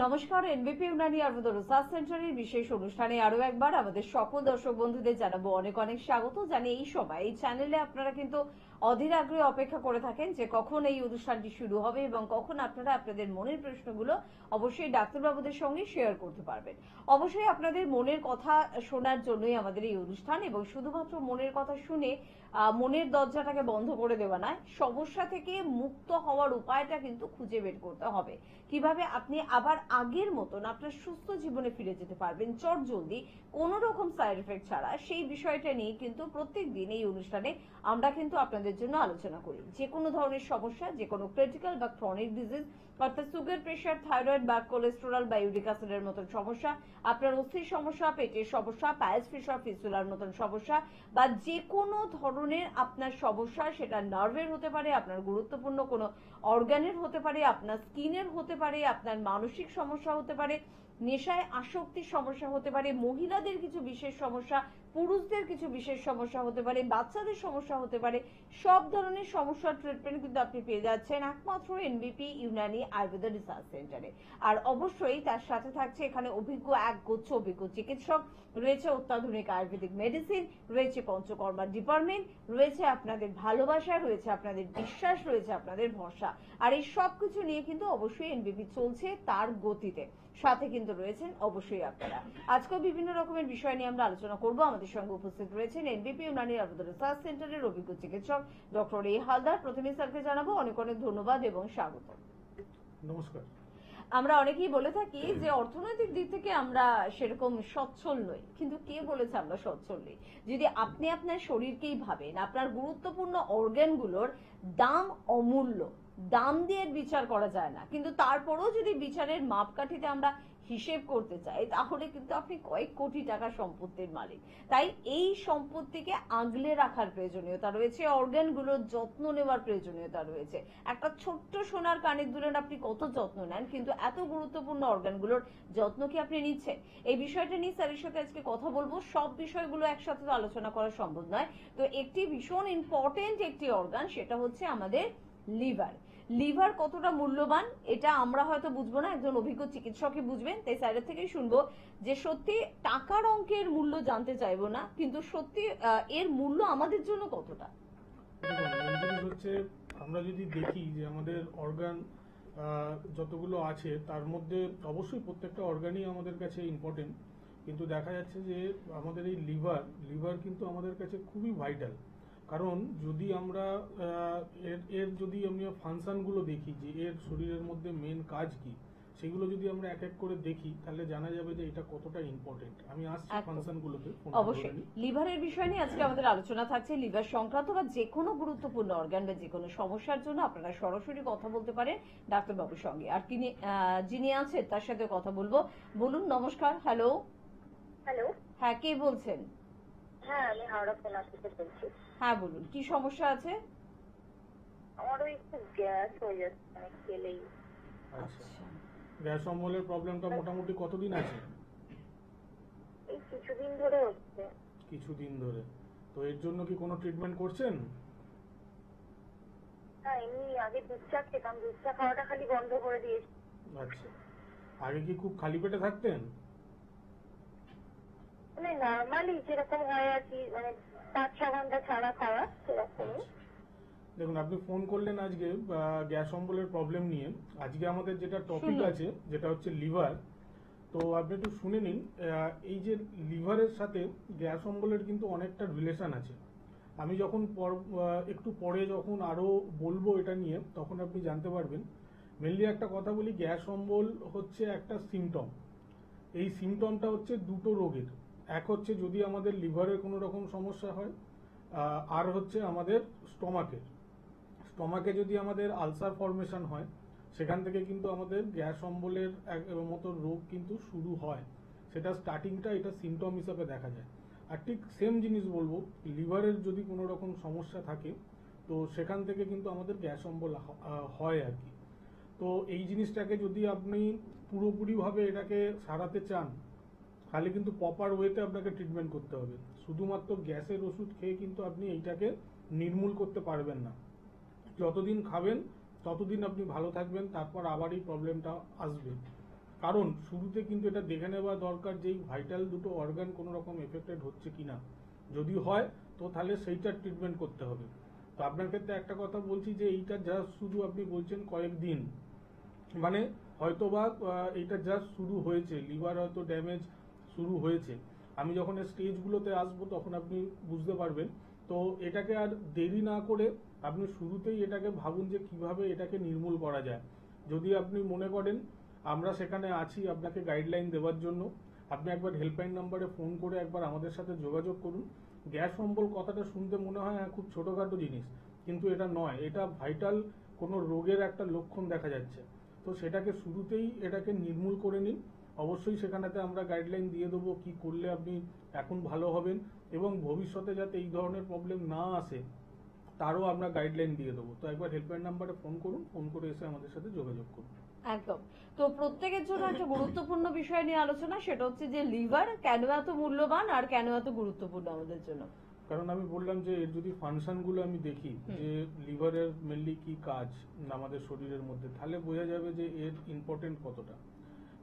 নমস্কার, এনবিপি ইউনানি আয়ুর্বেদ রিসার্চ সেন্টারের বিশেষ অনুষ্ঠানে আরো একবার আমাদের সকল দর্শক বন্ধুদের জানাবো অনেক অনেক স্বাগত জানিয়ে এই সময় এই চ্যানেলে আপনারা কিন্তু অধীর আগ্রহে অপেক্ষা করে থাকেন যে কখন এই অনুষ্ঠানটি শুরু হবে এবং কখন আপনারা আপনাদের মনের প্রশ্নগুলো অবশ্যই ডাক্তারবাবুদের সঙ্গে শেয়ার করতে পারবেন। অবশ্যই আপনাদের মনের কথা শোনার জন্যই আমাদের এই অনুষ্ঠান এবং শুধুমাত্র মনের কথা শুনে মনের দরজাটাকে বন্ধ করে দেওয়া নয়, সমস্যা থেকে মুক্ত হওয়ার উপায়টা কিন্তু খুঁজে বের করতে হবে। কিভাবে আপনি আবার আগের মতন আপনার সুস্থ জীবনে ফিরে যেতে পারবেন চটজলদি, কোন রকম সাইড এফেক্ট ছাড়া, সেই বিষয়টা নিয়ে কিন্তু প্রত্যেক দিন এই অনুষ্ঠানে আমরা কিন্তু আপনাদের জন্য আলোচনা করি। যে কোনো ধরনের সমস্যা, যে কোনো ক্রিটিক্যাল বা ক্রনিক ডিজিজ অর্থাৎ সুগার, প্রেশার, থাইরয়েড বা কোলেস্টেরল বা ইউরিক অ্যাসিডের মতন সমস্যা, আপনার অস্থির সমস্যা, পেটের সমস্যা, পায়েস ফিশার ফিস্টুলার মতন সমস্যা বা যে কোনো ধরনের আপনার সমস্যা, সেটা নার্ভের হতে পারে, আপনার গুরুত্বপূর্ণ কোনো অর্গানের হতে পারে, আপনার স্কিনের হতে পারে, আপনার মানসিক সমস্যা হতে পারে, নেশায় আসক্তির সমস্যা হতে পারে, মহিলাদের কিছু বিশেষ সমস্যা, পুরুষদের কিছু বিশেষ সমস্যা হতে পারে, বাচ্চাদের সমস্যা হতে পারে, সব ধরনের সমস্যার ট্রিটমেন্ট কিন্তু আপনি পেয়ে যাচ্ছেন একমাত্র এনবিপি ইউনানি আয়ুর্বেদ রিসার্চ সেন্টারে। আর অবশ্যই তার সাথে থাকছে এখানে অভিজ্ঞ একগুচ্ছ অভিজ্ঞ চিকিৎসক, রয়েছে অত্যাধুনিক আয়ুর্বেদিক মেডিসিন, রয়েছে পঞ্চকর্মা ডিপার্টমেন্ট, রয়েছে আপনাদের ভালোবাসা, রয়েছে আপনাদের বিশ্বাস, রয়েছে আপনাদের ভরসা। আর এই সবকিছু নিয়ে কিন্তু অবশ্যই এনবিপি চলছে তার গতিতে। সাথে কিন্তু রয়েছেন অবশ্যই আপনারা। আজকেও বিভিন্ন রকমের বিষয় নিয়ে আমরা আলোচনা করব। আমাদের সঙ্গে উপস্থিত রয়েছেন এনবিপি ইউনানি আয়ুর্বেদ রিসার্চ সেন্টারের অভিজ্ঞ চিকিৎসক ডক্টর এ হালদার। প্রথমে স্যারকে জানাবো অনেক অনেক ধন্যবাদ এবং স্বাগত। নমস্কার। আমরা অনেকেই বলে থাকি যে অর্থনৈতিক দিক থেকে আমরা সেরকম সচ্ছল নই, কিন্তু কে বলেছে আমরা সচ্ছল নই? যদি আপনি আপনার শরীরকেই ভাবেন, আপনার গুরুত্বপূর্ণ অর্গানগুলোর দাম অমূল্য, দাম দিয়ে বিচার করা যায় না, কিন্তু তারপরেও যদি বিচারের মাপকাঠিতে আমরা হিসেব করতে চাই তাহলে কিন্তু আপনি কয়েক কোটি টাকা সম্পত্তির মালিক। তাই এই সম্পত্তিকে আগলে রাখার প্রয়োজনীয়তা রয়েছে, অর্গানগুলোর যত্ন নেওয়ার প্রয়োজনীয়তা রয়েছে। একটা ছোট্ট সোনার কানের দুলের আপনি কত যত্ন নেন, কিন্তু এত গুরুত্বপূর্ণ অর্গানগুলোর যত্ন কি আপনি নিচ্ছেন? এই বিষয়টা নিয়ে স্যারের সাথে আজকে কথা বলবো। সব বিষয়গুলো একসাথে তো আলোচনা করা সম্ভব নয়। তো একটি ভীষণ ইম্পর্টেন্ট একটি অর্গান, সেটা হচ্ছে আমাদের লিভার। লিভার কতটা মূল্যবান এটা আমরা হয়তো বুঝবো না, একজন অভিজ্ঞ চিকিৎসকই বুঝবেন। তাই স্যারের থেকেই শুনবো যে সত্যি টাকার অঙ্কের মূল্য জানতে চাইবো না, কিন্তু সত্যি এর মূল্য আমাদের জন্য কতটা। হচ্ছে আমরা যদি দেখি যে আমাদের অর্গান যতগুলো আছে তার মধ্যে অবশ্যই প্রত্যেকটা অর্গানই আমাদের কাছে ইম্পর্টেন্ট, কিন্তু দেখা যাচ্ছে যে আমাদের এই লিভার কিন্তু আমাদের কাছে খুবই ভাইটাল। কারণ যদি আমরা এর যদি আমরা ফাংশনগুলো দেখি যে এর শরীরের মধ্যে মেন কাজ কি, সেগুলো যদি আমরা এক এক করে দেখি তাহলে জানা যাবে যে এটা কতটা ইম্পর্টেন্ট। আমি আসছি ফাংশনগুলোতে। অবশ্যই লিভারের বিষয় নিয়ে আজকে আমাদের আলোচনা থাকছে। লিভার সংক্রান্ত বা যে কোনো গুরুত্বপূর্ণ অর্গান বা যে কোনো সমস্যার জন্য আপনারা সরাসরি কথা বলতে পারেন ডাক্তারবাবুর সঙ্গে। আর যিনি আছেন তার সাথে কথা বলবো। বলুন। নমস্কার। হ্যালো। হ্যালো। হ্যাঁ, কে বলছেন? হ্যাঁ, আমি হাওড়া ফোনার থেকে বলছি। হ্যাঁ বলুন, কি সমস্যা আছে? আমার ওই একটু গ্যাস হয়ে যাচ্ছে অনেক খেলেই। আচ্ছা, গ্যাস অম্বলের প্রবলেমটা মোটামুটি কতদিন আছে? এই কিছুদিন ধরে হচ্ছে। কিছুদিন ধরে? তো এর জন্য কি কোনো ট্রিটমেন্ট করছেন? হ্যাঁ, এমনি আগে দুধ চা খেতাম, দুধ চা খাওয়াটা খালি বন্ধ করে দিয়েছি। আচ্ছা, আগে কি খুব খালি পেটে থাকতেন? মানে নর্মালি যেরকম হয় আর কি, মানে 5-6 ঘন্টা ছাড়া খাওয়া সেরকমই। দেখুন, আপনি ফোন করলেন আজকে গ্যাস অম্বলের প্রবলেম নিয়ে। আজকে আমাদের যেটা টপিক আছে যেটা হচ্ছে লিভার। তো আপনি একটু শুনে নিন। এই যে লিভারের সাথে গ্যাস অম্বলের কিন্তু অনেকটা রিলেশন আছে। আমি যখন একটু পরে যখন আরো বলবো এটা নিয়ে তখন আপনি জানতে পারবেন। মেনলি একটা কথা বলি, গ্যাস অম্বল হচ্ছে একটা সিমটম। এই সিমটমটা হচ্ছে দুটো রোগের। এক হচ্ছে যদি আমাদের লিভারের কোনো রকম সমস্যা হয়, আর হচ্ছে আমাদের স্টমাকে যদি আমাদের আলসার ফর্মেশন হয়, সেখান থেকে কিন্তু আমাদের গ্যাস অম্বলের মতো রোগ কিন্তু শুরু হয়। সেটা স্টার্টিংটা এটা সিমটম হিসাবে দেখা যায়। আর ঠিক সেম জিনিস বলবো, লিভারের যদি কোনো রকম সমস্যা থাকে তো সেখান থেকে কিন্তু আমাদের গ্যাস অম্বল হয় আর কি। তো এই জিনিসটাকে যদি আপনি পুরোপুরিভাবে এটাকে সারাতে চান তাহলে কিন্তু প্রপার ওয়েতে আপনাকে ট্রিটমেন্ট করতে হবে। শুধুমাত্র গ্যাসের ওষুধ খেয়ে কিন্তু আপনি এইটাকে নির্মূল করতে পারবেন না। যতদিন খাবেন ততদিন আপনি ভালো থাকবেন, তারপর আবার এই প্রবলেমটা আসবে। কারণ শুরুতে কিন্তু এটা দেখে নেওয়া দরকার যে এই ভাইটাল দুটো অর্গান কোনো রকম এফেক্টেড হচ্ছে কিনা। যদি হয় তো তাহলে সেইটার ট্রিটমেন্ট করতে হবে। তো আপনার ক্ষেত্রে একটা কথা বলছি যে এইটা জাস্ট শুধু আপনি বলছেন কয়েকদিন, মানে হয়তোবা এইটা জাস্ট শুরু হয়েছে, লিভার হয়তো ড্যামেজ শুরু হয়েছে। আমি যখন এই স্টেজগুলোতে আসবো তখন আপনি বুঝতে পারবেন। তো এটাকে আর দেরি না করে আপনি শুরুতেই এটাকে ভাবুন যে কিভাবে এটাকে নির্মূল করা যায়। যদি আপনি মনে করেন আমরা সেখানে আছি আপনাকে গাইডলাইন দেওয়ার জন্য, আপনি একবার হেল্পলাইন নাম্বারে ফোন করে একবার আমাদের সাথে যোগাযোগ করুন। গ্যাস অম্বল কথাটা শুনতে মনে হয় খুব ছোটোখাটো জিনিস, কিন্তু এটা নয়, এটা ভাইটাল কোনো রোগের একটা লক্ষণ দেখা যাচ্ছে। তো সেটাকে শুরুতেই এটাকে নির্মূল করে নিন। অবশ্যই সেখানেতে আমরা গাইডলাইন দিয়ে দেবো কি করলে আপনি এখন ভালো হবেন, এবং ভবিষ্যতে যাতে এই ধরনের প্রবলেম না আসে তারও আমরা গাইডলাইন দিয়ে দেবো। তো একবার হেল্পলাইন নাম্বারে ফোন করুন, ফোন করে এসে আমাদের সাথে যোগাযোগ করুন। একদম। তো প্রত্যেকের জন্য একটা গুরুত্বপূর্ণ বিষয় নিয়ে আলোচনা, সেটা হচ্ছে যে লিভার কেন এত মূল্যবান আর কেন এত গুরুত্বপূর্ণ আমাদের জন্য। কারণ আমি বললাম যে এর যদি ফাংশনগুলো আমি দেখি যে লিভারের মেনলি কি কাজ আমাদের শরীরের মধ্যে, তাহলে বোঝা যাবে যে এর ইম্পর্টেন্ট কতটা।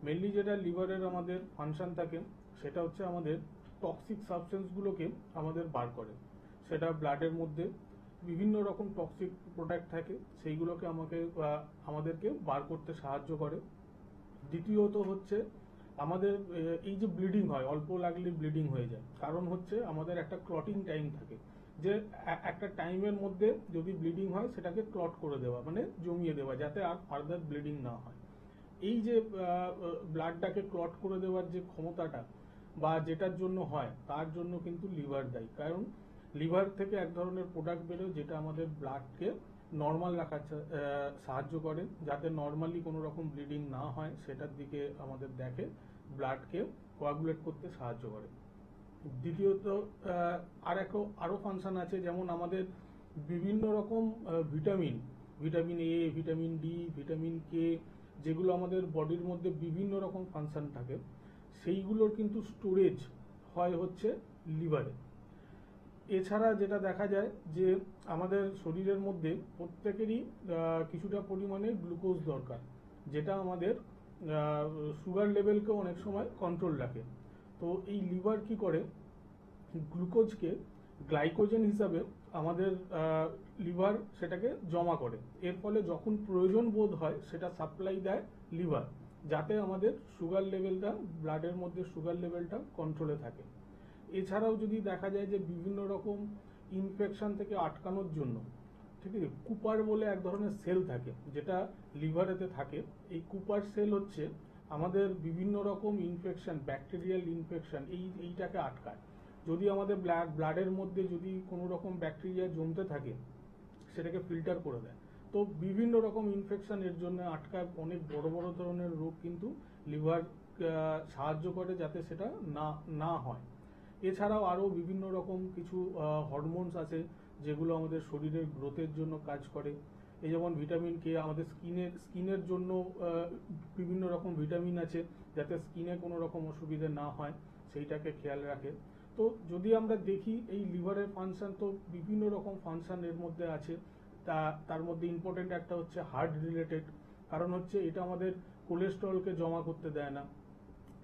মেনলি যেটা লিভারের আমাদের ফাংশন থাকে সেটা হচ্ছে আমাদের টক্সিক সাবস্টেন্সগুলোকে আমাদের বার করে। সেটা ব্লাডের মধ্যে বিভিন্ন রকম টক্সিক প্রোডাক্ট থাকে, সেইগুলোকে আমাদেরকে বার করতে সাহায্য করে। দ্বিতীয়ত হচ্ছে আমাদের এই যে ব্লিডিং হয়, অল্প লাগলে ব্লিডিং হয়ে যায়, কারণ হচ্ছে আমাদের একটা ক্লটিং টাইম থাকে, যে একটা টাইমের মধ্যে যদি ব্লিডিং হয় সেটাকে ক্লট করে দেওয়া, মানে জমিয়ে দেওয়া, যাতে আর ফার্দার ব্লিডিং না হয়। এই যে ব্লাডটাকে ক্লট করে দেওয়ার যে ক্ষমতাটা বা যেটার জন্য হয়, তার জন্য কিন্তু লিভার দায়ী। কারণ লিভার থেকে এক ধরনের প্রোডাক্ট বেরোয় যেটা আমাদের ব্লাডকে নর্মাল রাখার সাহায্য করে, যাতে নর্মালি কোনো রকম ব্লিডিং না হয় সেটার দিকে আমাদের দেখে, ব্লাডকে কোয়াগুলেট করতে সাহায্য করে। দ্বিতীয়ত আরো ফাংশন আছে, যেমন আমাদের বিভিন্ন রকম vitamin, vitamin A, vitamin D, vitamin K, যেগুলো আমাদের বডির মধ্যে বিভিন্ন রকম ফাংশন থাকে, সেইগুলোর কিন্তু স্টোরেজ হয় হচ্ছে লিভারে। এছাড়া যেটা দেখা যায় যে আমাদের শরীরের মধ্যে প্রত্যেকেরই কিছুটা পরিমাণে গ্লুকোজ দরকার, যেটা আমাদের সুগার লেভেলকে অনেক সময় কন্ট্রোল রাখে। তো এই লিভার কি করে, গ্লুকোজকে গ্লাইকোজেন হিসাবে আমাদের লিভার সেটাকে জমা করে। এর ফলে যখন প্রয়োজন বোধ হয় সেটা সাপ্লাই দেয় লিভার, যাতে আমাদের সুগার লেভেলটা, ব্লাডের মধ্যে সুগার লেভেলটা কন্ট্রোলে থাকে। এছাড়াও যদি দেখা যায় যে বিভিন্ন রকম ইনফেকশন থেকে আটকানোর জন্য, ঠিক আছে, কুপার বলে এক ধরনের সেল থাকে যেটা লিভারেতে থাকে। এই কুপার সেল হচ্ছে আমাদের বিভিন্ন রকম ইনফেকশন, ব্যাকটেরিয়াল ইনফেকশন, এইটাকে আটকায়। যদি আমাদের ব্লাডের মধ্যে যদি কোনো রকম ব্যাকটেরিয়া জমতে থাকে সেটাকে ফিল্টার করে দেয়। তো বিভিন্ন রকম ইনফেকশন এর জন্য আটকায়। অনেক বড় বড় ধরনের রোগ কিন্তু লিভার সাহায্য করে যাতে সেটা না হয়। এছাড়াও আরো বিভিন্ন রকম কিছু হরমোনস আছে যেগুলো আমাদের শরীরের গ্রোথের জন্য কাজ করে। এই যেমন ভিটামিন কে আমাদের স্কিনের জন্য বিভিন্ন রকম ভিটামিন আছে, যাতে স্কিনে কোনো রকম অসুবিধা না হয় সেইটাকে খেয়াল রাখে। তো যদি আমরা দেখি এই লিভারের ফাংশন, তো বিভিন্ন রকম ফাংশন এর মধ্যে আছে। তার মধ্যে ইম্পর্টেন্ট একটা হচ্ছে হার্ট রিলেটেড, কারণ হচ্ছে এটা আমাদের কোলেস্টেরলকে জমা করতে দেয় না,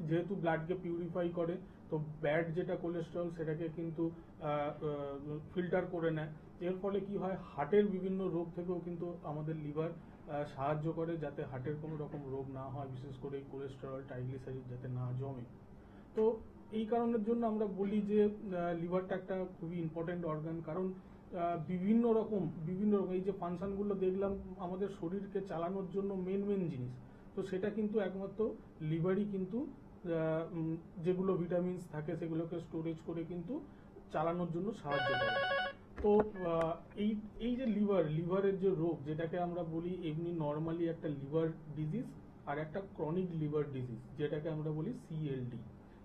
যেহেতু ব্লাডকে পিউরিফাই করে। তো ব্যাড যেটা কোলেস্টেরল সেটাকে কিন্তু ফিল্টার করে নেয়। এর ফলে কি হয়, হার্টের বিভিন্ন রোগ থেকেও কিন্তু আমাদের লিভার সাহায্য করে, যাতে হার্টের কোনো রকম রোগ না হয়, বিশেষ করে কোলেস্টেরল, ট্রাইগ্লিসারিড যাতে না জমে। তো এই কারণের জন্য আমরা বলি যে লিভারটা একটা খুবই ইম্পর্টেন্ট অর্গান। কারণ বিভিন্ন রকম এই যে ফাংশনগুলো দেখলাম আমাদের শরীরকে চালানোর জন্য মেন জিনিস, তো সেটা কিন্তু একমাত্র লিভারই কিন্তু যেগুলো ভিটামিনস থাকে সেগুলোকে স্টোরেজ করে কিন্তু চালানোর জন্য সাহায্য করে। তো এই যে লিভারের যে রোগ, যেটাকে আমরা বলি এমনি নর্মালি একটা লিভার ডিজিজ আর একটা ক্রনিক লিভার ডিজিজ, যেটাকে আমরা বলি CLD।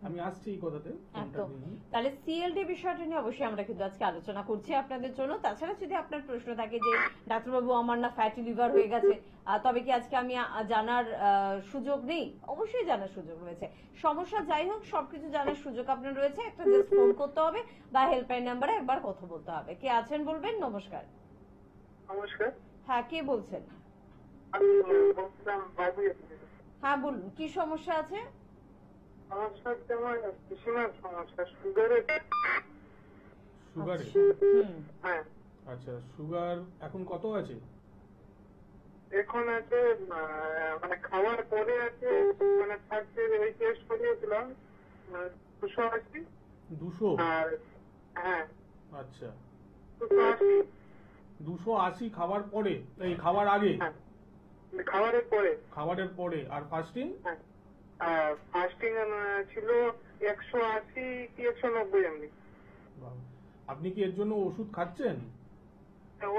আমি আসছি এই কথাতে ফোনটা একদম। নিয়ে। তাহলে সিএলডি বিষয়টা নিয়ে অবশ্যই আমরা কিন্তু আজকে আলোচনা করছি আপনাদের জন্য। তাছাড়া যদি আপনার প্রশ্ন থাকে যে ডাক্তারবাবু আমার না ফ্যাটি লিভার হয়ে গেছে, তবে কি আজকে আমি জানার সুযোগ নেই? অবশ্যই জানার সুযোগ রয়েছে। সমস্যা যাই হোক সবকিছু জানার সুযোগ আপনার রয়েছে। একটা জাস্ট ফোন করতে হবে বা হেল্পলাইন নাম্বারে একবার কথা বলতে হবে। কে আছেন বলবেন? নমস্কার। নমস্কার, হ্যাঁ, কে বলছেন? আমি বলছিলাম বাবু। হ্যাঁ বলুন, কি সমস্যা আছে? সমস্যা হচ্ছে আমার পিসিমার সমস্যা, সুগারের। সুগারে? হুম। হ্যাঁ, আচ্ছা, সুগার এখন কত আছে? এখন আছে মানে খাওয়ার পরে আছে, মানে থাকতে ওই টেস্ট করিয়েছিলাম 280। 200? আর হ্যাঁ, আচ্ছা, 280। 280 খাবার পরে, এই খাবার আগে? হ্যাঁ, খাবারের পরে। খাবারের পরে। আর ফাস্টিং? হ্যাঁ, আর ফাস্টিং ছিল 180 কি 190 এমনি। আপনি কি এর জন্য ওষুধ খাচ্ছেন?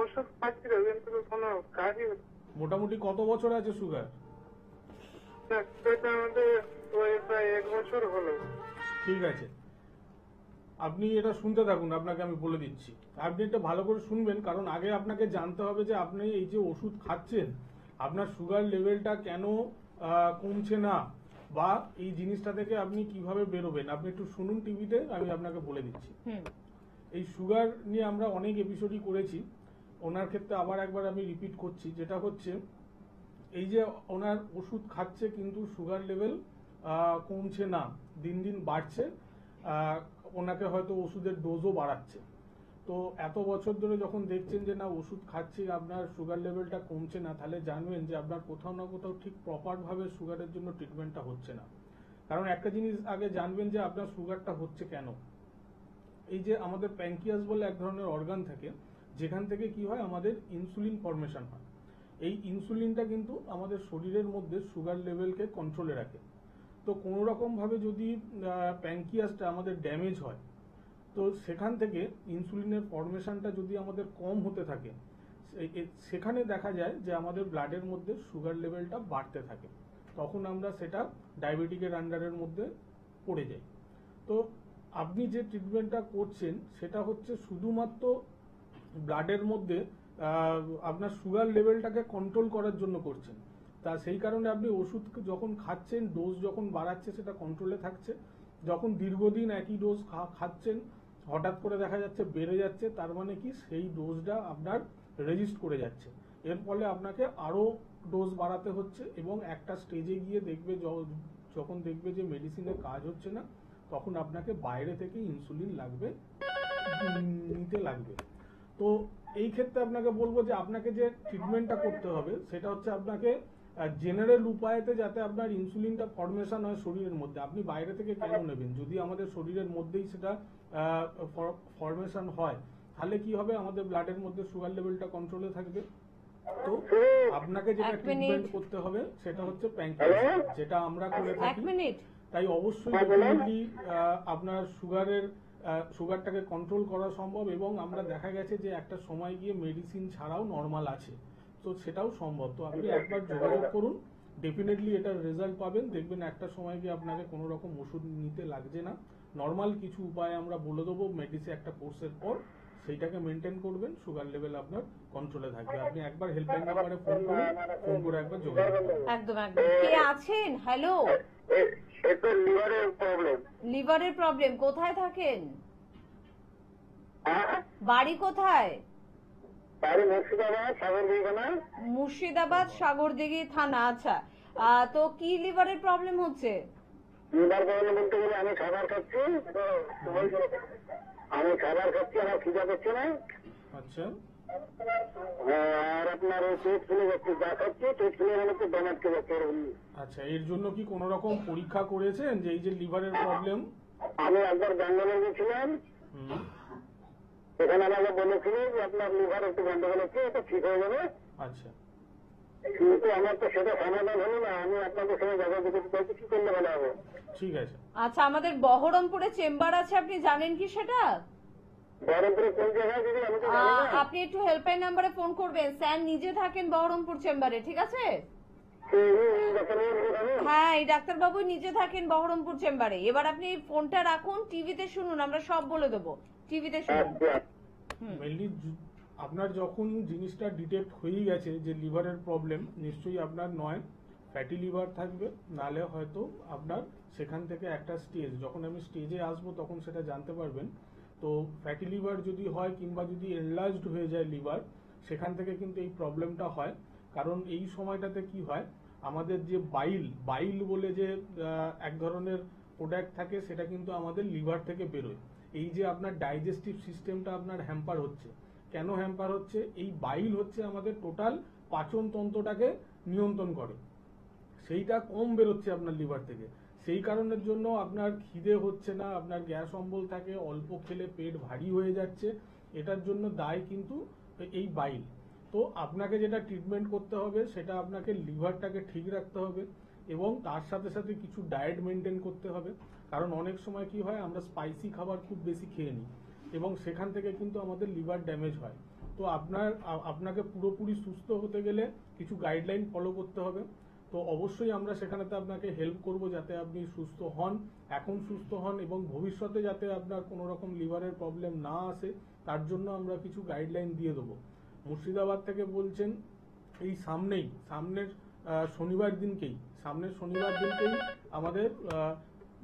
ওষুধ খাচ্ছিল কিন্তু কোনো কাজই হচ্ছে মোটামুটি কত বছর আছে সুগার? না। সেটা আমাদের ওই প্রায় 1 বছর হলো। ঠিক আছে, আপনি এটা শুনতে থাকুন, আপনাকে আমি বলে দিচ্ছি। আপনি এটা ভালো করে শুনবেন, কারণ আগে আপনাকে জানতে হবে যে আপনি এই যে ওষুধ খাচ্ছেন আপনার সুগার লেভেলটা কেন কমছে না, বা এই জিনিসটা থেকে আপনি কিভাবে বেরোবেন। আপনি একটু শুনুন টিভিতে, আমি আপনাকে বলে দিচ্ছি। হুম। এই সুগার নিয়ে আমরা অনেক এপিসোডই করেছি, ওনার ক্ষেত্রে আবার একবার আমি রিপিট করছি। যেটা হচ্ছে এই যে ওনার ওষুধ খাচ্ছে কিন্তু সুগার লেভেল কমছে না, দিন দিন বাড়ছে। ওনাকে হয়তো ওষুধের ডোজও বাড়াচ্ছে। তো এত বছর ধরে যখন দেখছেন যে না ওষুধ খাচ্ছি আপনার সুগার লেভেলটা কমছে না, তাহলে জানবেন যে আপনার কোথাও না কোথাও ঠিক প্রপার ভাবে সুগারের জন্য ট্রিটমেন্টটা হচ্ছে না। কারণ একটা জিনিস আগে জানবেন যে আপনার সুগারটা হচ্ছে কেন। এই যে আমাদের প্যানক্রিয়াস বলে এক ধরনের অর্গান থাকে, যেখান থেকে কি হয় আমাদের ইনসুলিন ফর্মেশন হয়। এই ইনসুলিনটা কিন্তু আমাদের শরীরের মধ্যে সুগার লেভেলকে কন্ট্রোলে রাখে। তো কোনো রকম ভাবে যদি প্যানক্রিয়াসটা আমাদের ড্যামেজ হয়, তো সেখান থেকে ইনসুলিনের ফর্মেশনটা যদি আমাদের কম হতে থাকে, সেখানে দেখা যায় যে আমাদের ব্লাডের মধ্যে সুগার লেভেলটা বাড়তে থাকে। তখন আমরা সেটা ডায়াবেটিকের আন্ডারের মধ্যে পড়ে যাই। তো আপনি যে ট্রিটমেন্টটা করছেন সেটা হচ্ছে শুধুমাত্র ব্লাডের মধ্যে আপনার সুগার লেভেলটাকে কন্ট্রোল করার জন্য করছেন। তা সেই কারণে আপনি ওষুধ যখন খাচ্ছেন, ডোজ যখন বাড়াচ্ছে সেটা কন্ট্রোলে থাকছে। যখন দীর্ঘদিন একই ডোজ খাচ্ছেন, হঠাৎ করে দেখা যাচ্ছে বেড়ে যাচ্ছে, তার মানে কি সেই ডোজটা আপনার রেজিস্ট করে যাচ্ছে। এর ফলে আপনাকে আরো ডোজ বাড়াতে হচ্ছে, এবং একটা স্টেজে গিয়ে দেখবে যখন দেখবে যে মেডিসিনের কাজ হচ্ছে না, তখন আপনাকে বাইরে থেকে ইনসুলিন নিতে লাগবে। তো এই ক্ষেত্রে আপনাকে বলবো যে আপনাকে যে ট্রিটমেন্টটা করতে হবে সেটা হচ্ছে আপনাকে জেনারেল উপায়তে যাতে আপনার ইনসুলিনটা ফর্মেশন হয় শরীরের মধ্যে। আপনি বাইরে থেকে কেন নেবেন? যদি আমাদের শরীরের মধ্যেই সেটা ফর্মেশন হয়, তাহলে কি হবে, আমাদের ব্লাডের মধ্যে সুগার লেভেলটা কন্ট্রোলে থাকবে। তো আপনাকে যেটা ট্রিটমেন্ট করতে হবে সেটা হচ্ছে প্যানক্রিয়াস, যেটা আমরা করে থাকি। তাই অবশ্যই ডেফিনেটলি আপনার সুগারটাকে কন্ট্রোল করা সম্ভব, এবং আমরা দেখা গেছে যে একটা সময় গিয়ে মেডিসিন ছাড়াও নর্মাল আছে, তো সেটাও সম্ভব। তো আপনি একবার যোগাযোগ করুন, ডেফিনেটলি এটার রেজাল্ট পাবেন। দেখবেন একটা সময় গিয়ে আপনাকে কোনো রকম ওষুধ নিতে লাগছে না। নর্মাল কিছু উপায় আমরা বলে দেবো মেডিসিন একটা কোর্সের পর, সেইটাকে মেনটেন করবেন, সুগার লেভেল আপনার কন্ট্রোলে থাকবে। আপনি একবার হেল্পলাইন নাম্বারে ফোন করুন, ফোন করে একবার যোগাযোগ করুন। একদম একদম। কে আছেন? হ্যালো। এটা লিভারের প্রবলেম। লিভারের প্রবলেম, কোথায় থাকেন? বাড়ি কোথায়? বাড়ি মুর্শিদাবাদ, সাগরদিঘি। মুর্শিদাবাদ, সাগরদিঘি থানা। আচ্ছা, তো কি লিভারের প্রবলেম হচ্ছে? লিভার প্রবলেম বলতে গেলে আমি খাবার খাচ্ছি, আমার খিদা করছে না। আচ্ছা, আর আপনার পেট ফুলে যাচ্ছে, যা খাচ্ছি পেট ফুলে গেলে তো দম আটকে যাচ্ছে। আচ্ছা, এর জন্য কি কোনো রকম পরীক্ষা করেছেন যে এই যে লিভারের প্রবলেম? আমি একবার ব্যাঙ্গালোর গেছিলাম, সেখানে আমাকে বলেছিল যে আপনার লিভার একটু গন্ডগোল হচ্ছে, এটা ঠিক হয়ে যাবে। আচ্ছা, কিন্তু আমার তো সেটা সমাধান হলো না। আমি আপনাদের সঙ্গে যোগাযোগ করতে চাইছি, কি করলে ভালো হবে? ঠিক আছে। আচ্ছা, আমাদের বহরমপুরে চেম্বার আছে, আপনি জানেন কি সেটা? বহরমপুরে কোন জায়গায় দিদি আমি তো জানি না। আপনি একটু হেল্পলাইন নাম্বারে ফোন করবেন। স্যার নিজে থাকেন বহরমপুর চেম্বারে, ঠিক আছে? হ্যাঁ, এই ডাক্তারবাবু নিচে থাকেন বহরমপুর চেম্বারে। এবার আপনি ফোনটা রাখুন, টিভিতে শুনুন, আমরা সব বলে দেবো, টিভিতে শুনুন। মেনলি আপনার যখন জিনিসটা ডিটেক্ট হয়ে গেছে যে লিভারের প্রবলেম, নিশ্চয়ই আপনার নয় ফ্যাটি লিভার থাকবে, নালে হয়তো আপনার সেখান থেকে একটা স্টেজ, যখন আমি স্টেজে আসবো তখন সেটা জানতে পারবেন। তো ফ্যাটি লিভার যদি হয় কিংবা যদি এনলার্জড হয়ে যায় লিভার, সেখান থেকে কিন্তু এই প্রবলেমটা হয়। কারণ এই সময়টাতে কি হয়, আমাদের যে বাইল বলে যে এক ধরনের প্রোডাক্ট থাকে, সেটা কিন্তু আমাদের লিভার থেকে বেরোয়। এই যে আপনার ডাইজেস্টিভ সিস্টেমটা আপনার হ্যাম্পার হচ্ছে, কেন হ্যাম্পার হচ্ছে? এই বাইল হচ্ছে আমাদের টোটাল পাচন তন্ত্রটাকে নিয়ন্ত্রণ করে, সেইটা কম বেরোচ্ছে আপনার লিভার থেকে। সেই কারণের জন্য আপনার খিদে হচ্ছে না, আপনার গ্যাস অম্বল থাকে, অল্প খেলে পেট ভারী হয়ে যাচ্ছে। এটার জন্য দায়ী কিন্তু এই বাইল। তো আপনাকে যেটা ট্রিটমেন্ট করতে হবে, সেটা আপনাকে লিভারটাকে ঠিক রাখতে হবে এবং তার সাথে সাথে কিছু ডায়েট মেনটেন করতে হবে। কারণ অনেক সময় কি হয়, আমরা স্পাইসি খাবার খুব বেশি খেয়ে নিই এবং সেখান থেকে কিন্তু আমাদের লিভার ড্যামেজ হয়। তো আপনাকে পুরোপুরি সুস্থ হতে গেলে কিছু গাইডলাইন ফলো করতে হবে। তো অবশ্যই আমরা সেখানেতে আপনাকে হেল্প করব যাতে আপনি সুস্থ হন, এখন সুস্থ হন এবং ভবিষ্যতে যাতে আপনার কোনো রকম লিভারের প্রবলেম না আসে, তার জন্য আমরা কিছু গাইডলাইন দিয়ে দেবো। মুর্শিদাবাদ থেকে বলছেন, এই সামনের শনিবার দিনকেই আমাদের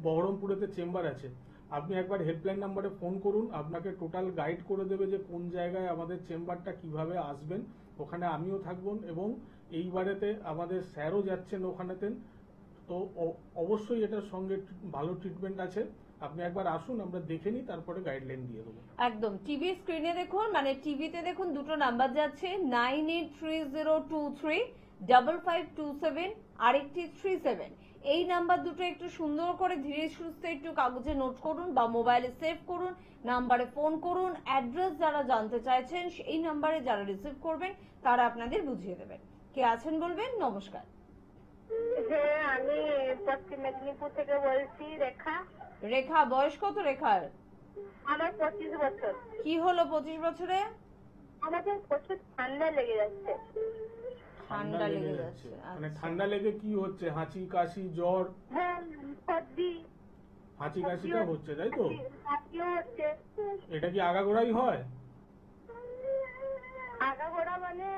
বহরমপুরেতে চেম্বার আছে। আপনি একবার হেল্পলাইন নাম্বারে ফোন করুন, আপনাকে টোটাল গাইড করে দেবে যে কোন জায়গায় আমাদের চেম্বারটা কিভাবে আসবেন। ওখানে আমিও থাকবেন এবং এইবারেতে আমাদের স্যারও যাচ্ছেন ওখানেতে। তো অবশ্যই এটার সঙ্গে ভালো ট্রিটমেন্ট আছে। আপনি একবার আসুন, আমরা দেখে নিই, তারপরে গাইডলাইন দিয়ে দেবো। একদম টিভি স্ক্রিনে দেখুন, মানে টিভিতে দেখুন, দুটো নাম্বার যাচ্ছে 9830235527, আরেকটি 37। এই নাম্বার দুটো একটু সুন্দর করে ধীরে সুস্থে একটু কাগজে নোট করুন বা মোবাইলে সেভ করুন, নাম্বারে ফোন করুন। অ্যাড্রেস যারা জানতে চাইছেন এই নাম্বারে যারা রিসিভ করবেন তারা আপনাদের বুঝিয়ে দেবেন। কে আছেন বলবেন? নমস্কার। হ্যাঁ, আমি পশ্চিম মেদিনীপুর থেকে বলছি, রেখা। রেখা, বয়স কত রেখার? আমার 25 বছর। কি হলো 25 বছরে? আমাদের প্রচুর ঠান্ডা লেগে যাচ্ছে। ঠান্ডা লেগে যাচ্ছে। মানে আচ্ছা। ঠান্ডা লেগে কি হচ্ছে? হাঁচি কাশি জ্বর? হ্যাঁ, সর্দি। হাঁচি কাশিটা হচ্ছে, তাই তো? সর্দিও হচ্ছে। এটা কি আগাগোড়াই হয়? আগাগোড়া মানে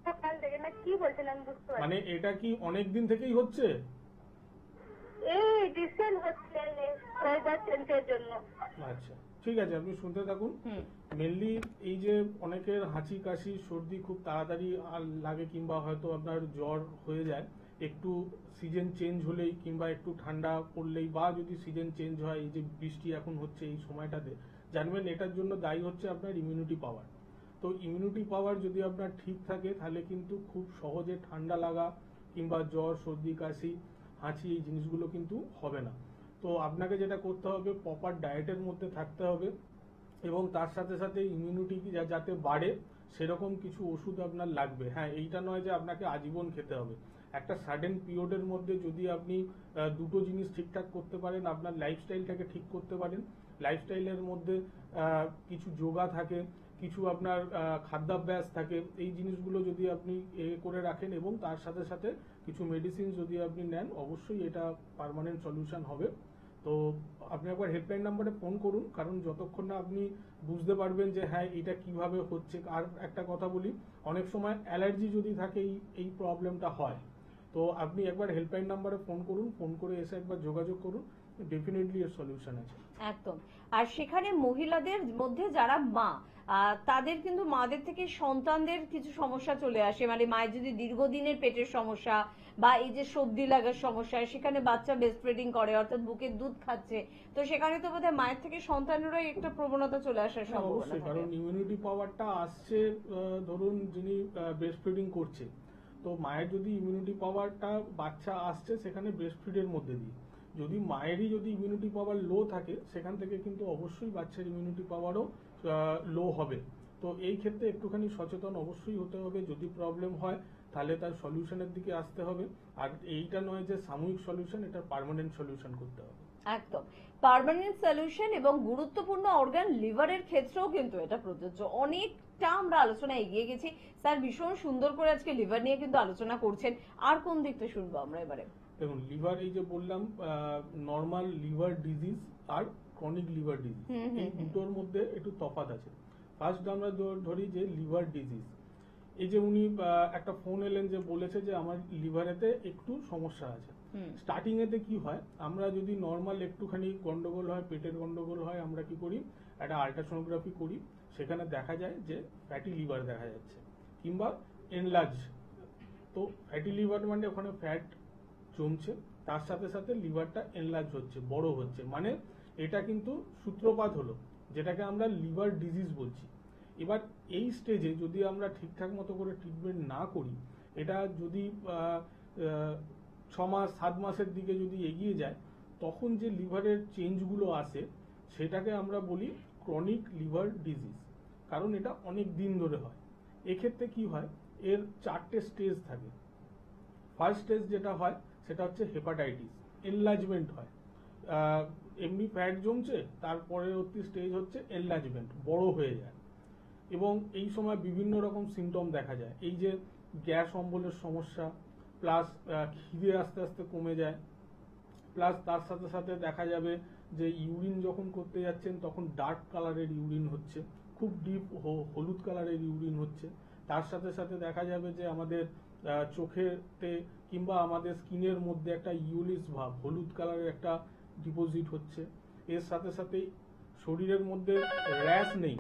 সকাল থেকে না, কি বলছেন আমি বুঝতে পারছি। মানে এটা কি অনেক দিন থেকেই হচ্ছে? এই রিসেন্ট হচ্ছে ওয়েদার চেঞ্জের জন্য। আচ্ছা, ঠিক আছে, আপনি শুনতে থাকুন। মেনলি এই যে অনেকের হাঁচি কাশি সর্দি খুব তাড়াতাড়ি লাগে কিংবা হয়তো আপনার জ্বর হয়ে যায় একটু সিজন চেঞ্জ হলেই কিংবা একটু ঠান্ডা পড়লেই, বা যদি সিজন চেঞ্জ হয়, এই যে বৃষ্টি এখন হচ্ছে এই সময়টাতে, জানবেন এটার জন্য দায়ী হচ্ছে আপনার ইমিউনিটি পাওয়ার। তো ইমিউনিটি পাওয়ার যদি আপনার ঠিক থাকে, তাহলে কিন্তু খুব সহজে ঠান্ডা লাগা কিংবা জ্বর সর্দি কাশি হাঁচি এই জিনিসগুলো কিন্তু হবে না। তো আপনাকে যেটা করতে হবে, প্রপার ডায়েটের মধ্যে থাকতে হবে এবং তার সাথে সাথে ইমিউনিটি যাতে বাড়ে সেরকম কিছু ওষুধ আপনার লাগবে। হ্যাঁ, এইটা নয় যে আপনাকে আজীবন খেতে হবে। একটা সাডেন পিরিয়ডের মধ্যে যদি আপনি দুটো জিনিস ঠিকঠাক করতে পারেন, আপনার লাইফস্টাইলটাকে ঠিক করতে পারেন, লাইফস্টাইলের মধ্যে কিছু যোগা থাকে, কিছু আপনার খাদ্যাভ্যাস থাকে, এই জিনিসগুলো যদি আপনি করে রাখেন এবং তার সাথে সাথে কিছু মেডিসিন যদি আপনি নেন, অবশ্যই এটা পার্মানেন্ট সলিউশন হবে। তো আপনি একবার হেল্পলাইন নাম্বারে ফোন করুন, কারণ যতক্ষণ না আপনি বুঝতে পারবেন যে হ্যাঁ এটা কিভাবে হচ্ছে। আর একটা কথা বলি, অনেক সময় অ্যালার্জি যদি থাকে এই প্রবলেমটা হয়। তো আপনি একবার হেল্পলাইন নাম্বারে ফোন করুন, ফোন করে এসে একবার যোগাযোগ করুন, ডেফিনেটলি এর সলিউশন আছে। একদম। আর সেখানে মহিলাদের মধ্যে যারা মা, তাদের কিন্তু মাদের থেকে সন্তানদের কিছু সমস্যা চলে আসে, মানে মায়ের যদি দীর্ঘদিনের পেটের সমস্যা বা এই যে সর্দি লাগার সমস্যা, সেখানে বাচ্চা ব্রেস্ট ফিডিং করে অর্থাৎ বুকের দুধ খাচ্ছে, তো সেখানে তো বোধহয় মায়ের থেকে সন্তানেরও একটা প্রবণতা চলে আসার সম্ভাবনা অবশ্যই, থাকে। কারণ ইমিউনিটি পাওয়ারটা আসছে, ধরুন যিনি ব্রেস্ট ফিডিং করছে, তো মায়ের যদি ইমিউনিটি পাওয়ারটা বাচ্চা আসছে সেখানে ব্রেস্ট ফিডের মধ্যে দিয়ে, যদি মায়েরই যদি ইমিউনিটি পাওয়ার লো থাকে, সেখান থেকে কিন্তু অবশ্যই বাচ্চার ইমিউনিটি পাওয়ারও লো হবে। তো এই ক্ষেত্রে একটুখানি সচেতন অবশ্যই হতে হবে। যদি প্রবলেম হয় তাহলে তার সলিউশনের দিকে আসতে হবে। আর এইটা নয় যে সাময়িক সলিউশন, এটা পার্মানেন্ট সলিউশন করতে হবে। একদম পার্মানেন্ট সলিউশন এবং গুরুত্বপূর্ণ অর্গান লিভারের ক্ষেত্রেও কিন্তু এটা প্রযোজ্য। অনেকটা আমরা আলোচনা এগিয়ে গেছি স্যার, ভীষণ সুন্দর করে আজকে লিভার নিয়ে কিন্তু আলোচনা করছেন। আর কোন দিকটা শুনবো আমরা এবারে? দেখুন, লিভার এই যে বললাম, নর্মাল লিভার ডিজিজ আর ক্রনিক লিভার ডিজিজ, এই দুটোর মধ্যে একটু তফাৎ আছে। ফার্স্ট আমরা ধরি যে লিভার ডিজিজ। এই যে উনি একটা ফোন এলেন যে বলেছে যে আমার লিভারেতে একটু সমস্যা আছে। স্টার্টিং এতে কি হয়, আমরা যদি নর্মাল একটুখানি গন্ডগোল হয়, পেটের গন্ডগোল হয়, আমরা কি করি, একটা আল্ট্রাসোনোগ্রাফি করি, সেখানে দেখা যায় যে ফ্যাটি লিভার দেখা যাচ্ছে কিংবা এনলার্জ। তো ফ্যাটি লিভার মানে ওখানে ফ্যাট জমছে, তার সাথে সাথে লিভারটা এনলার্জ হচ্ছে, বড় হচ্ছে, মানে এটা কিন্তু সূত্রপাত হলো, যেটাকে আমরা লিভার ডিজিজ বলছি। এবার এই স্টেজে যদি আমরা ঠিকঠাক মতো করে ট্রিটমেন্ট না করি, এটা যদি 6 মাস 7 মাসের দিকে যদি এগিয়ে যায়, তখন যে লিভারের চেঞ্জগুলো আসে সেটাকে আমরা বলি ক্রনিক লিভার ডিজিজ, কারণ এটা অনেক দিন ধরে হয়। এক্ষেত্রে কি হয়, এর 4টে স্টেজ থাকে। ফার্স্ট স্টেজ যেটা হয় সেটা হচ্ছে হেপাটাইটিস, এনলার্জমেন্ট হয়, এমনি ফ্যাট জমছে, তার পরবর্তী স্টেজ হচ্ছে এনলার্জমেন্ট, বড় হয়ে যায়, এবং এই সময় বিভিন্ন রকম সিমটম দেখা যায়। এই যে গ্যাস অম্বলের সমস্যা, প্লাস খিদে আস্তে আস্তে কমে যায়, প্লাস তার সাথে সাথে দেখা যাবে যে ইউরিন যখন করতে যাচ্ছেন তখন ডার্ক কালারের ইউরিন হচ্ছে, খুব ডিপ হলুদ কালারের ইউরিন হচ্ছে। তার সাথে সাথে দেখা যাবে যে আমাদের চোখেতে কিংবা আমাদের স্কিনের মধ্যে একটা ইউলিস ভাব, হলুদ কালারের একটা ডিপোজিট হচ্ছে। এর সাথে সাথে শরীরের মধ্যে র্যাশ নেই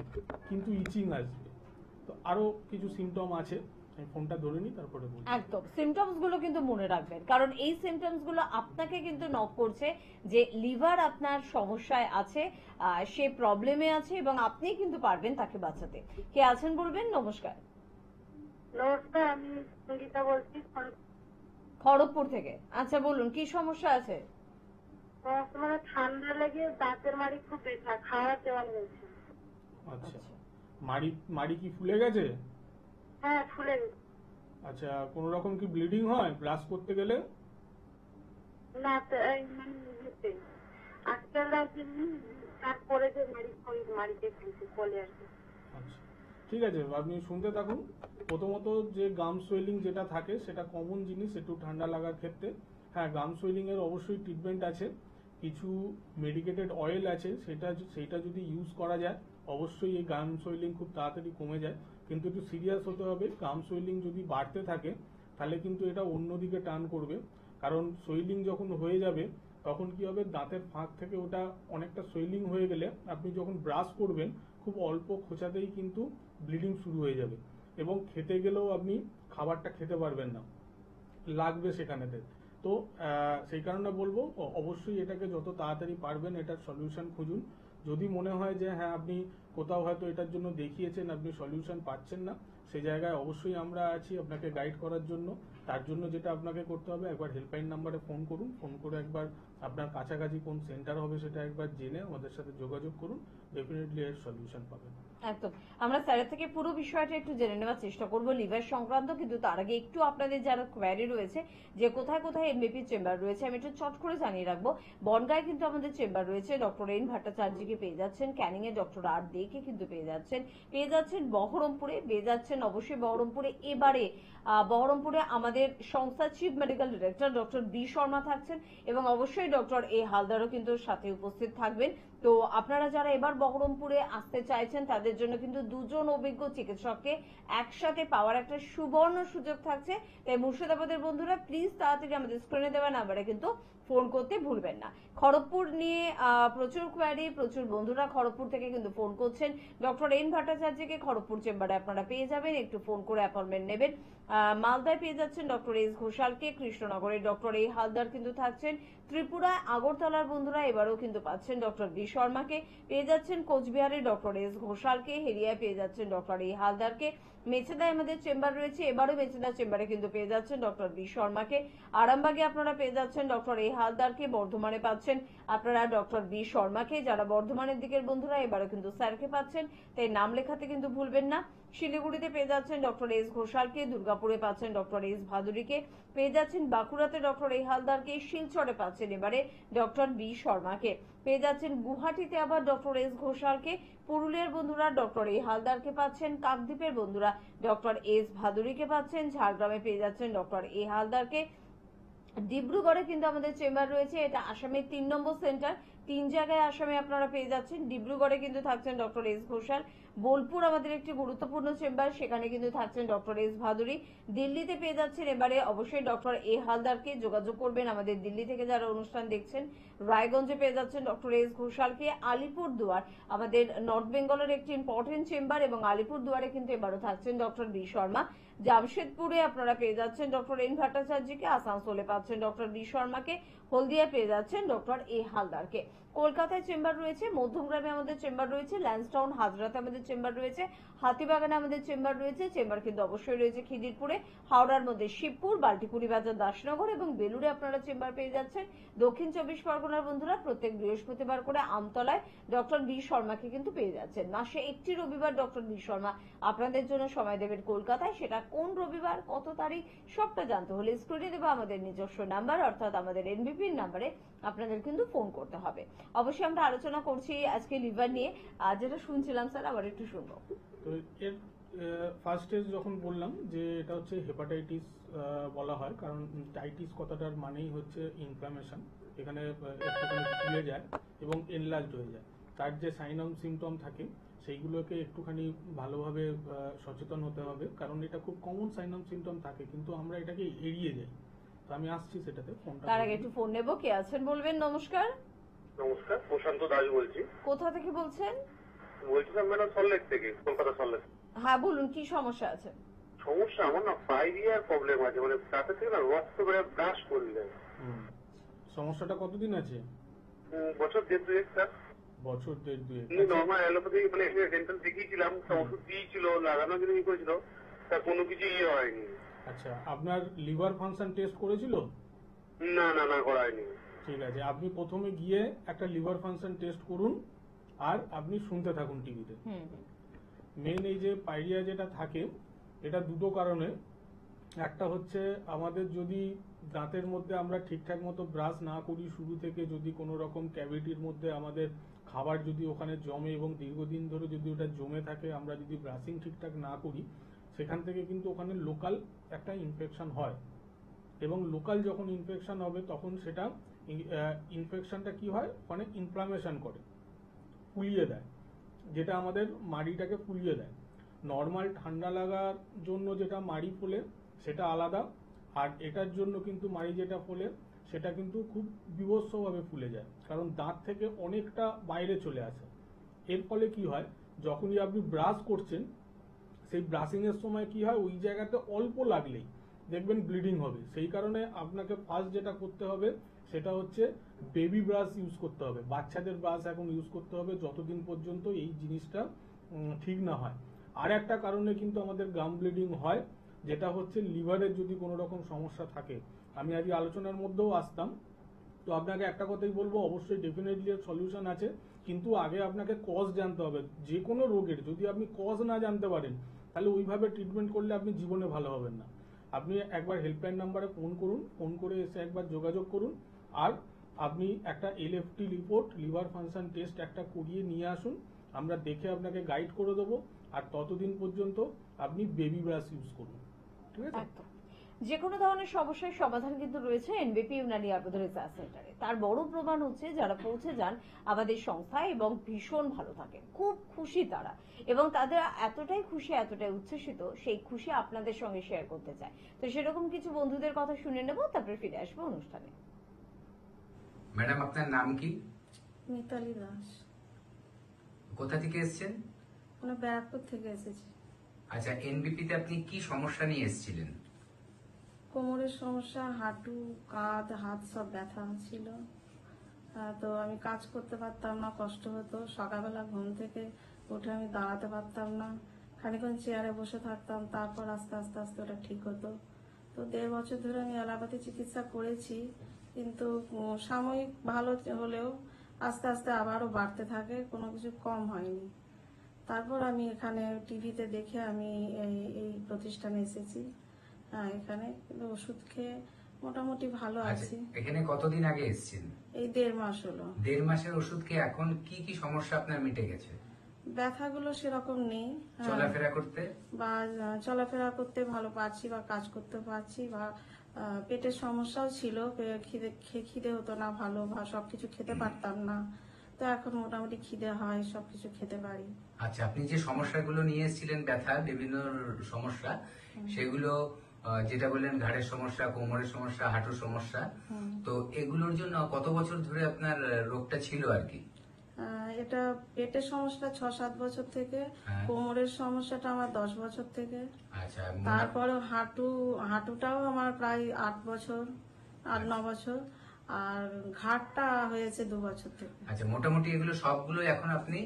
কিন্তু ইচিং আসবে। তো আরো কিছু সিমটম আছে, আমি ফোনটা ধরে নিই তারপরে বলছি। একদম সিমটমস গুলো কিন্তু মনে রাখবেন, কারণ এই সিমটমস গুলো আপনাকে কিন্তু নক করছে যে লিভার আপনার সমস্যায় আছে, সে প্রবলেমে আছে, এবং আপনি কিন্তু পারবেন তাকে বাঁচাতে। কে আছেন বলবেন? নমস্কার। নমস্কার, আমি সঙ্গীতা বলছি। খড়গপুর থেকে। আচ্ছা বলুন, কি সমস্যা আছে? মানে ঠান্ডা লেগে দাঁতের মাড়ি খুব ব্যথা, খাওয়ার দেওয়া হয়েছে। আচ্ছা, মাড়ি কি ফুলে গেছে? হ্যাঁ, ফুলে গেছে। আচ্ছা, কোন রকম কি ব্লিডিং হয় ব্রাশ করতে গেলে? না, মানে আজকাল তারপরে যে মাড়িতে ফেলছে চলে আসে। আচ্ছা, ঠিক আছে, আপনি শুনতে থাকুন। প্রথমত যে গাম সোয়েলিং যেটা থাকে সেটা কমন জিনিস একটু ঠান্ডা লাগার ক্ষেত্রে। হ্যাঁ, গাম সোয়েলিং এর অবশ্যই ট্রিটমেন্ট আছে, কিছু মেডিকেটেড অয়েল আছে, সেটা যদি ইউজ করা যায় অবশ্যই এই গাম সোয়েলিং খুব তাড়াতাড়ি কমে যায়। কিন্তু একটু সিরিয়াস হতে হবে, গাম সোয়েলিং যদি বাড়তে থাকে তাহলে কিন্তু এটা অন্যদিকে টার্ন করবে, কারণ সোয়েলিং যখন হয়ে যাবে তখন কি হবে, দাঁতের ফাঁক থেকে ওটা অনেকটা সোয়েলিং হয়ে গেলে আপনি যখন ব্রাশ করবেন খুব অল্প খোঁচাতেই কিন্তু ব্লিডিং শুরু হয়ে যাবে, এবং খেতে গেলেও আপনি খাবারটা খেতে পারবেন না, লাগবে সেখানেতে। তো সেই কারণে বলবো অবশ্যই এটাকে যত তাড়াতাড়ি পারবেন এটার সলিউশন খুঁজুন। যদি মনে হয় যে হ্যাঁ আপনি কোথাও হয়তো এটার জন্য দেখিয়েছেন, আপনি সলিউশন পাচ্ছেন না, সেই জায়গায় অবশ্যই আমরা আছি আপনাকে গাইড করার জন্য। তার জন্য যেটা আপনাকে করতে হবে, একবার হেল্পলাইন নাম্বারে ফোন করুন, ফোন করে একবার আপনার কাছাকাছি কোন সেন্টার হবে সেটা একবার জেনে আমাদের সাথে যোগাযোগ করুন, ডেফিনেটলি এর সলিউশন পাবেন। একদম, আমরা স্যারের থেকে পুরো বিষয়টা একটু জেনে নেওয়ার চেষ্টা করব লিভার সংক্রান্ত, কিন্তু তার আগে একটু আপনাদের যারা কোয়ারি রয়েছে যে কোথায় কোথায় এমবিপি চেম্বার রয়েছে আমি একটু চট করে জানিয়ে রাখবো। বনগাঁয় কিন্তু আমাদের চেম্বার রয়েছে, ডক্টর এন ভট্টাচার্যকে পেয়ে যাচ্ছেন, ক্যানিং এ ডক্টর আর দেকে কিন্তু পেয়ে যাচ্ছেন বহরমপুরে পেয়ে যাচ্ছেন, অবশ্যই বহরমপুরে। এবারে বহরমপুরে আমাদের সংস্থার chief medical director doctor B Sharma থাকছেন, এবং অবশ্যই ডক্টর এ হালদারও কিন্তু সাথে উপস্থিত থাকবেন। তো আপনারা যারা এবার বহরমপুরে আসতে চাইছেন তাদের জন্য কিন্তু দুজন অভিজ্ঞ চিকিৎসককে একসাথে পাওয়ার একটা সুবর্ণ সুযোগ থাকছে। তাই মুর্শিদাবাদের বন্ধুরা প্লিজ তাড়াতাড়ি আমাদের স্ক্রিনে দেওয়া নাম্বারে কিন্তু ফোন করতে ভুলবেন না। খড়গপুর নিয়ে প্রচুর কোয়ারি, প্রচুর বন্ধুরা খড়গপুর থেকে কিন্তু ফোন করছেন। ডক্টর এন ভট্টাচার্যকে খড়গপুর চেম্বারে আপনারা পেয়ে যাবেন, একটু ফোন করে অ্যাপয়েন্টমেন্ট নেবেন। মালদায় পেয়ে যাচ্ছেন ডক্টর এস ঘোষালকে, কৃষ্ণনগরে ডক্টর এ হালদার কিন্তু থাকছেন, ত্রিপুরায় আগরতলার বন্ধুরা এবারও কিন্তু পাচ্ছেন ডক্টর বি শর্মাকে, পেয়ে যাচ্ছেন কোচবিহারে ডক্টর এস ঘোষালকে, হেরিয়ায় পেয়ে যাচ্ছেন ডক্টর এ হালদারকে, মেচেদায় আমাদের চেম্বার রয়েছে, এবারও মেচেদা চেম্বারে কিন্তু পেয়ে যাচ্ছেন ডক্টর বি শর্মাকে, আরামবাগে আপনারা পেয়ে যাচ্ছেন ডক্টর এ হালদারকে, বর্ধমানে পাচ্ছেন আপনারা ডক্টর বি শর্মাকে। যারা বর্ধমানের দিকের বন্ধুরা এবারও কিন্তু স্যারকে পাচ্ছেন, তাই নাম লেখাতে কিন্তু ভুলবেন না। শিলিগুড়িতে পেয়ে যাচ্ছেন ডক্টর এস ঘোষালকে, দুর্গাপুরে পাচ্ছেন ডক্টর এস ভাদুরীকে, পেয়ে যাচ্ছেন বাঁকুড়াতে ডক্টর এ হালদারকে, শিলচরে পাচ্ছেন পাচ্ছেন এবারে ডক্টর বি শর্মাকে, পেয়ে যাচ্ছেন গুয়াহাটিতে আবার ডক্টর এস ঘোষালকে, পুরুলিয়ার বন্ধুরা ডক্টর এ হালদারকে পাচ্ছেন, কাকদ্বীপের বন্ধুরা ডক্টর এস ভাদুরীকে পাচ্ছেন, ঝাড়গ্রামে পেয়ে যাচ্ছেন ডক্টর এ হালদারকে, ডিব্রুগড়ে কিন্তু আমাদের চেম্বার রয়েছে, এটা আসামের 3 নম্বর সেন্টার, 3 জায়গায় আসামে আপনারা পেয়ে যাচ্ছেন। ডিব্রুগড়ে কিন্তু থাকছেন ডক্টর এস ঘোষাল, বোলপুর আমাদের একটি গুরুত্বপূর্ণ চেম্বার, সেখানে কিন্তু থাকছেন ডক্টর এস ভাদুরী, দিল্লিতে পেয়ে যাচ্ছেন এবারে অবশ্যই ডক্টর এ হালদারকে, যোগাযোগ করবেন আমাদের দিল্লি থেকে যারা অনুষ্ঠান দেখছেন। রায়গঞ্জে পেয়ে যাচ্ছেন ডক্টর এস ঘোষালকে, আলিপুরদুয়ার আমাদের নর্থ বেঙ্গলের একটি ইম্পর্টেন্ট চেম্বার এবং আলিপুরদুয়ারে কিন্তু এবারও থাকছেন ডক্টর বি শর্মা। জামশেদপুরে আপনারা পেয়ে যাচ্ছেন ডক্টর এন ভট্টাচার্যকে, আসানসোলে পাচ্ছেন ডক্টর বি শর্মাকে, হলদিয়া পেয়ে যাচ্ছেন ডক্টর এ হালদারকে। কলকাতায় চেম্বার রয়েছে, মধ্যমগ্রামে আমাদের চেম্বার রয়েছে, ল্যান্সটাউন হাজরাতে আমাদের চেম্বার রয়েছে, হাতিবাগানে আমাদের চেম্বার রয়েছে, চেম্বার কিন্তু অবশ্যই রয়েছে খিদিরপুরে, হাওড়ার মধ্যে শিবপুর, বাল্টিকুড়ি বাজার, দাসনগর এবং বেলুড়ে আপনারা চেম্বার পেয়ে যাচ্ছেন। দক্ষিণ 24 পরগনার বন্ধুরা প্রত্যেক বৃহস্পতিবার করে আমতলায় ডক্টর বি শর্মাকে কিন্তু পেয়ে যাচ্ছেন। মাসে একটি রবিবার ডক্টর বি শর্মা আপনাদের জন্য সময় দেবেন কলকাতায়, সেটা কোন রবিবার, কত তারিখ, সবটা জানতে হলে স্ক্রিনে দেবো আমাদের নিজস্ব নাম্বার অর্থাৎ আমাদের এনবিপির নাম্বারে আপনাদের কিন্তু ফোন করতে হবে। অবশ্যই আমরা আলোচনা করছি আজকে লিভার নিয়ে, যেটা শুনছিলাম স্যার আবার একটু শুনবো। তো এর ফার্স্ট স্টেজ যখন বললাম যে এটা হচ্ছে হেপাটাইটিস বলা হয়, কারণ টাইটিস কথাটার মানেই হচ্ছে ইনফ্লামেশন, এখানে একটুখানি ফুলে যায় এবং এনলার্জড হয়ে যায়। তার যে সাইন অ্যান্ড সিমটম থাকে সেইগুলোকে একটুখানি ভালোভাবে সচেতন হতে হবে, কারণ এটা খুব কমন সাইন অ্যান্ড সিমটম থাকে কিন্তু আমরা এটাকে এড়িয়ে যাই। তো আমি আসছি সেটাতে, ফোনটা তার আগে একটু ফোন নেব, কে আছেন বলবেন। নমস্কার। নমস্কার, প্রশান্ত দাস বলছি। কোথা থেকে বলছেন? বলছিলাম ম্যাডাম সল্টলেক থেকে, কলকাতা সল্টলেক। হ্যাঁ বলুন, কি সমস্যা আছে? সমস্যা আমার না 5 ইয়ার প্রবলেম আছে, মানে তাতে থেকে না রক্ত বেড়ে ব্রাশ করলে। সমস্যাটা কতদিন আছে? বছর 1.5 স্যার। বছর 1.5। নর্মাল অ্যালোপ্যাথি মানে ডেন্টাল দেখিয়েছিলাম, তা ওষুধ দিয়েছিল, লাগানোর জন্য ই করেছিল, তা কোনো কিছু ইয়ে হয়নি। আচ্ছা, আপনার লিভার ফাংশন টেস্ট করেছিল? না না না, করা হয়নি। ঠিক আছে, আপনি প্রথমে গিয়ে একটা লিভার ফাংশন টেস্ট করুন আর আপনি শুনতে থাকুন টিভিতে। মেন এই যে পাইরিয়া যেটা থাকে এটা দুটো কারণে, একটা হচ্ছে আমাদের যদি দাঁতের মধ্যে আমরা ঠিকঠাক মতো ব্রাশ না করি শুরু থেকে, যদি কোনো রকম ক্যাভিটির মধ্যে আমাদের খাবার যদি ওখানে জমে এবং দীর্ঘদিন ধরে যদি ওটা জমে থাকে, আমরা যদি ব্রাশিং ঠিকঠাক না করি সেখান থেকে কিন্তু ওখানে লোকাল একটা ইনফেকশন হয় এবং লোকাল যখন ইনফেকশন হবে তখন সেটা ইনফেকশনটা কি হয়, ওখানে ইনফ্লামেশন করে, ফুলিয়ে দেয়, যেটা আমাদের মাড়িটাকে ফুলিয়ে দেয়। নর্মাল ঠান্ডা লাগার জন্য যেটা মাড়ি ফোলে সেটা আলাদা, আর এটার জন্য কিন্তু মাড়ি যেটা ফোলে সেটা কিন্তু খুব বিভৎসভাবে ফুলে যায়, কারণ দাঁত থেকে অনেকটা বাইরে চলে আসে। এর ফলে কি হয়, যখনই আপনি ব্রাশ করছেন সেই ব্রাশিং এর সময় কি হয়, ওই জায়গাতে অল্প লাগলেই দেখবেন ব্লিডিং হবে। সেই কারণে আপনাকে ফার্স্ট যেটা করতে হবে সেটা হচ্ছে বেবি ব্রাশ ইউজ করতে হবে, বাচ্চাদের ব্রাশ এখন ইউজ করতে হবে যতদিন পর্যন্ত এই জিনিসটা ঠিক না হয়। আর একটা কারণে কিন্তু আমাদের গাম ব্লিডিং হয়, যেটা হচ্ছে লিভারের যদি কোনো রকম সমস্যা থাকে। আমি আজকে আলোচনার মধ্যেও আসতাম, তো আপনাকে একটা কথাই বলবো, অবশ্যই ডেফিনেটলি এর সলিউশন আছে, কিন্তু আগে আপনাকে কজ জানতে হবে। যে কোনো রোগের যদি আপনি কজ না জানতে পারেন তাহলে ওইভাবে ট্রিটমেন্ট করলে আপনি জীবনে ভালো হবেন না। আপনি একবার হেল্পলাইন নাম্বারে ফোন করুন, ফোন করে এসে একবার যোগাযোগ করুন, আর আপনি একটা LFT report, liver function test একটা করিয়ে নিয়ে আসুন, আমরা দেখে আপনাকে গাইড করে দেবো। আর ততদিন পর্যন্ত আপনি বেবি ব্রাশ ইউজ করুন, ঠিক আছে? একদম। যে কোনো ধরনের সমস্যার সমাধান কিন্তু রয়েছে এনবিপি ইউনানি আয়ুর্বেদ রিসার্চ সেন্টারে। তার বড় প্রমাণ হচ্ছে যারা পৌঁছে যান আমাদের সংস্থায় এবং ভীষণ ভালো থাকে, খুব খুশি তারা, এবং তাদের এতটাই খুশি, এতটাই উচ্ছ্বসিত, সেই খুশি আপনাদের সঙ্গে শেয়ার করতে চায়। তো সেরকম কিছু বন্ধুদের কথা শুনে নেব, তারপরে ফিরে আসবো অনুষ্ঠানে। ম্যাডাম আপনার নাম কি? মিতালি দাস। কোথা থেকে এসেছেন? আমরা ব্যারাকপুর থেকে এসেছি। আচ্ছা, এনবিপি তে আপনি কি সমস্যা নিয়ে এসেছিলেন? কোমরের সমস্যা, হাঁটু, কাঁধ, হাত সব ব্যথা ছিল। তো আমি কাজ করতে পারতাম না, কষ্ট হতো। সকালবেলা ঘুম থেকে উঠে আমি দাঁড়াতে পারতাম না, খানিকক্ষণ চেয়ারে বসে থাকতাম, তারপর আস্তে আস্তে আস্তে ওটা ঠিক হতো। তো 1.5 বছর ধরে আমি অ্যালোপ্যাথি চিকিৎসা করেছি, কিন্তু সাময়িক ভালো হলেও আস্তে আস্তে আবারও বাড়তে থাকে, কোনো কিছু কম হয়নি। তারপর আমি এখানে টিভিতে দেখে আমি এই প্রতিষ্ঠানে এসেছি। এখানে কিন্তু ওষুধ খেয়ে মোটামুটি ভালো আচ্ছা, আছি। এখানে কতদিন আগে এসেছেন? এই 1.5 মাস হলো। 1.5 মাসের ওষুধ খেয়ে এখন কি কি সমস্যা আপনার মিটে গেছে? ব্যথাগুলো সেরকম নেই। হ্যাঁ, চলাফেরা করতে? বা চলাফেরা করতে ভালো পারছি, বা কাজ করতে পারছি, বা পেটের সমস্যাও ছিল, খিদে হতো না ভালো, বা সবকিছু খেতে পারতাম না। তো এখন মোটামুটি খিদে হয়, সবকিছু খেতে পারি। আচ্ছা, আপনি যে সমস্যাগুলো নিয়ে এসেছিলেন, ব্যথা বিভিন্ন সমস্যা, সেগুলো যেটা বললেন ঘাড়ের সমস্যা, কোমরের সমস্যা, হাঁটুর সমস্যা, তো এগুলোর জন্য কত বছর ধরে আপনার রোগটা ছিল আর কি? এটা পেটের সমস্যা 6-7 বছর থেকে, হ্যাঁ। কোমরের সমস্যাটা আমার 10 বছর থেকে, আচ্ছা, তারপরে হাঁটুটাও আমার প্রায় 8 বছর, 8-9 বছর, আর ঘাড়টা হয়েছে 2 বছর থেকে। আচ্ছা, মোটামুটি এগুলো সবগুলো এখন আপনি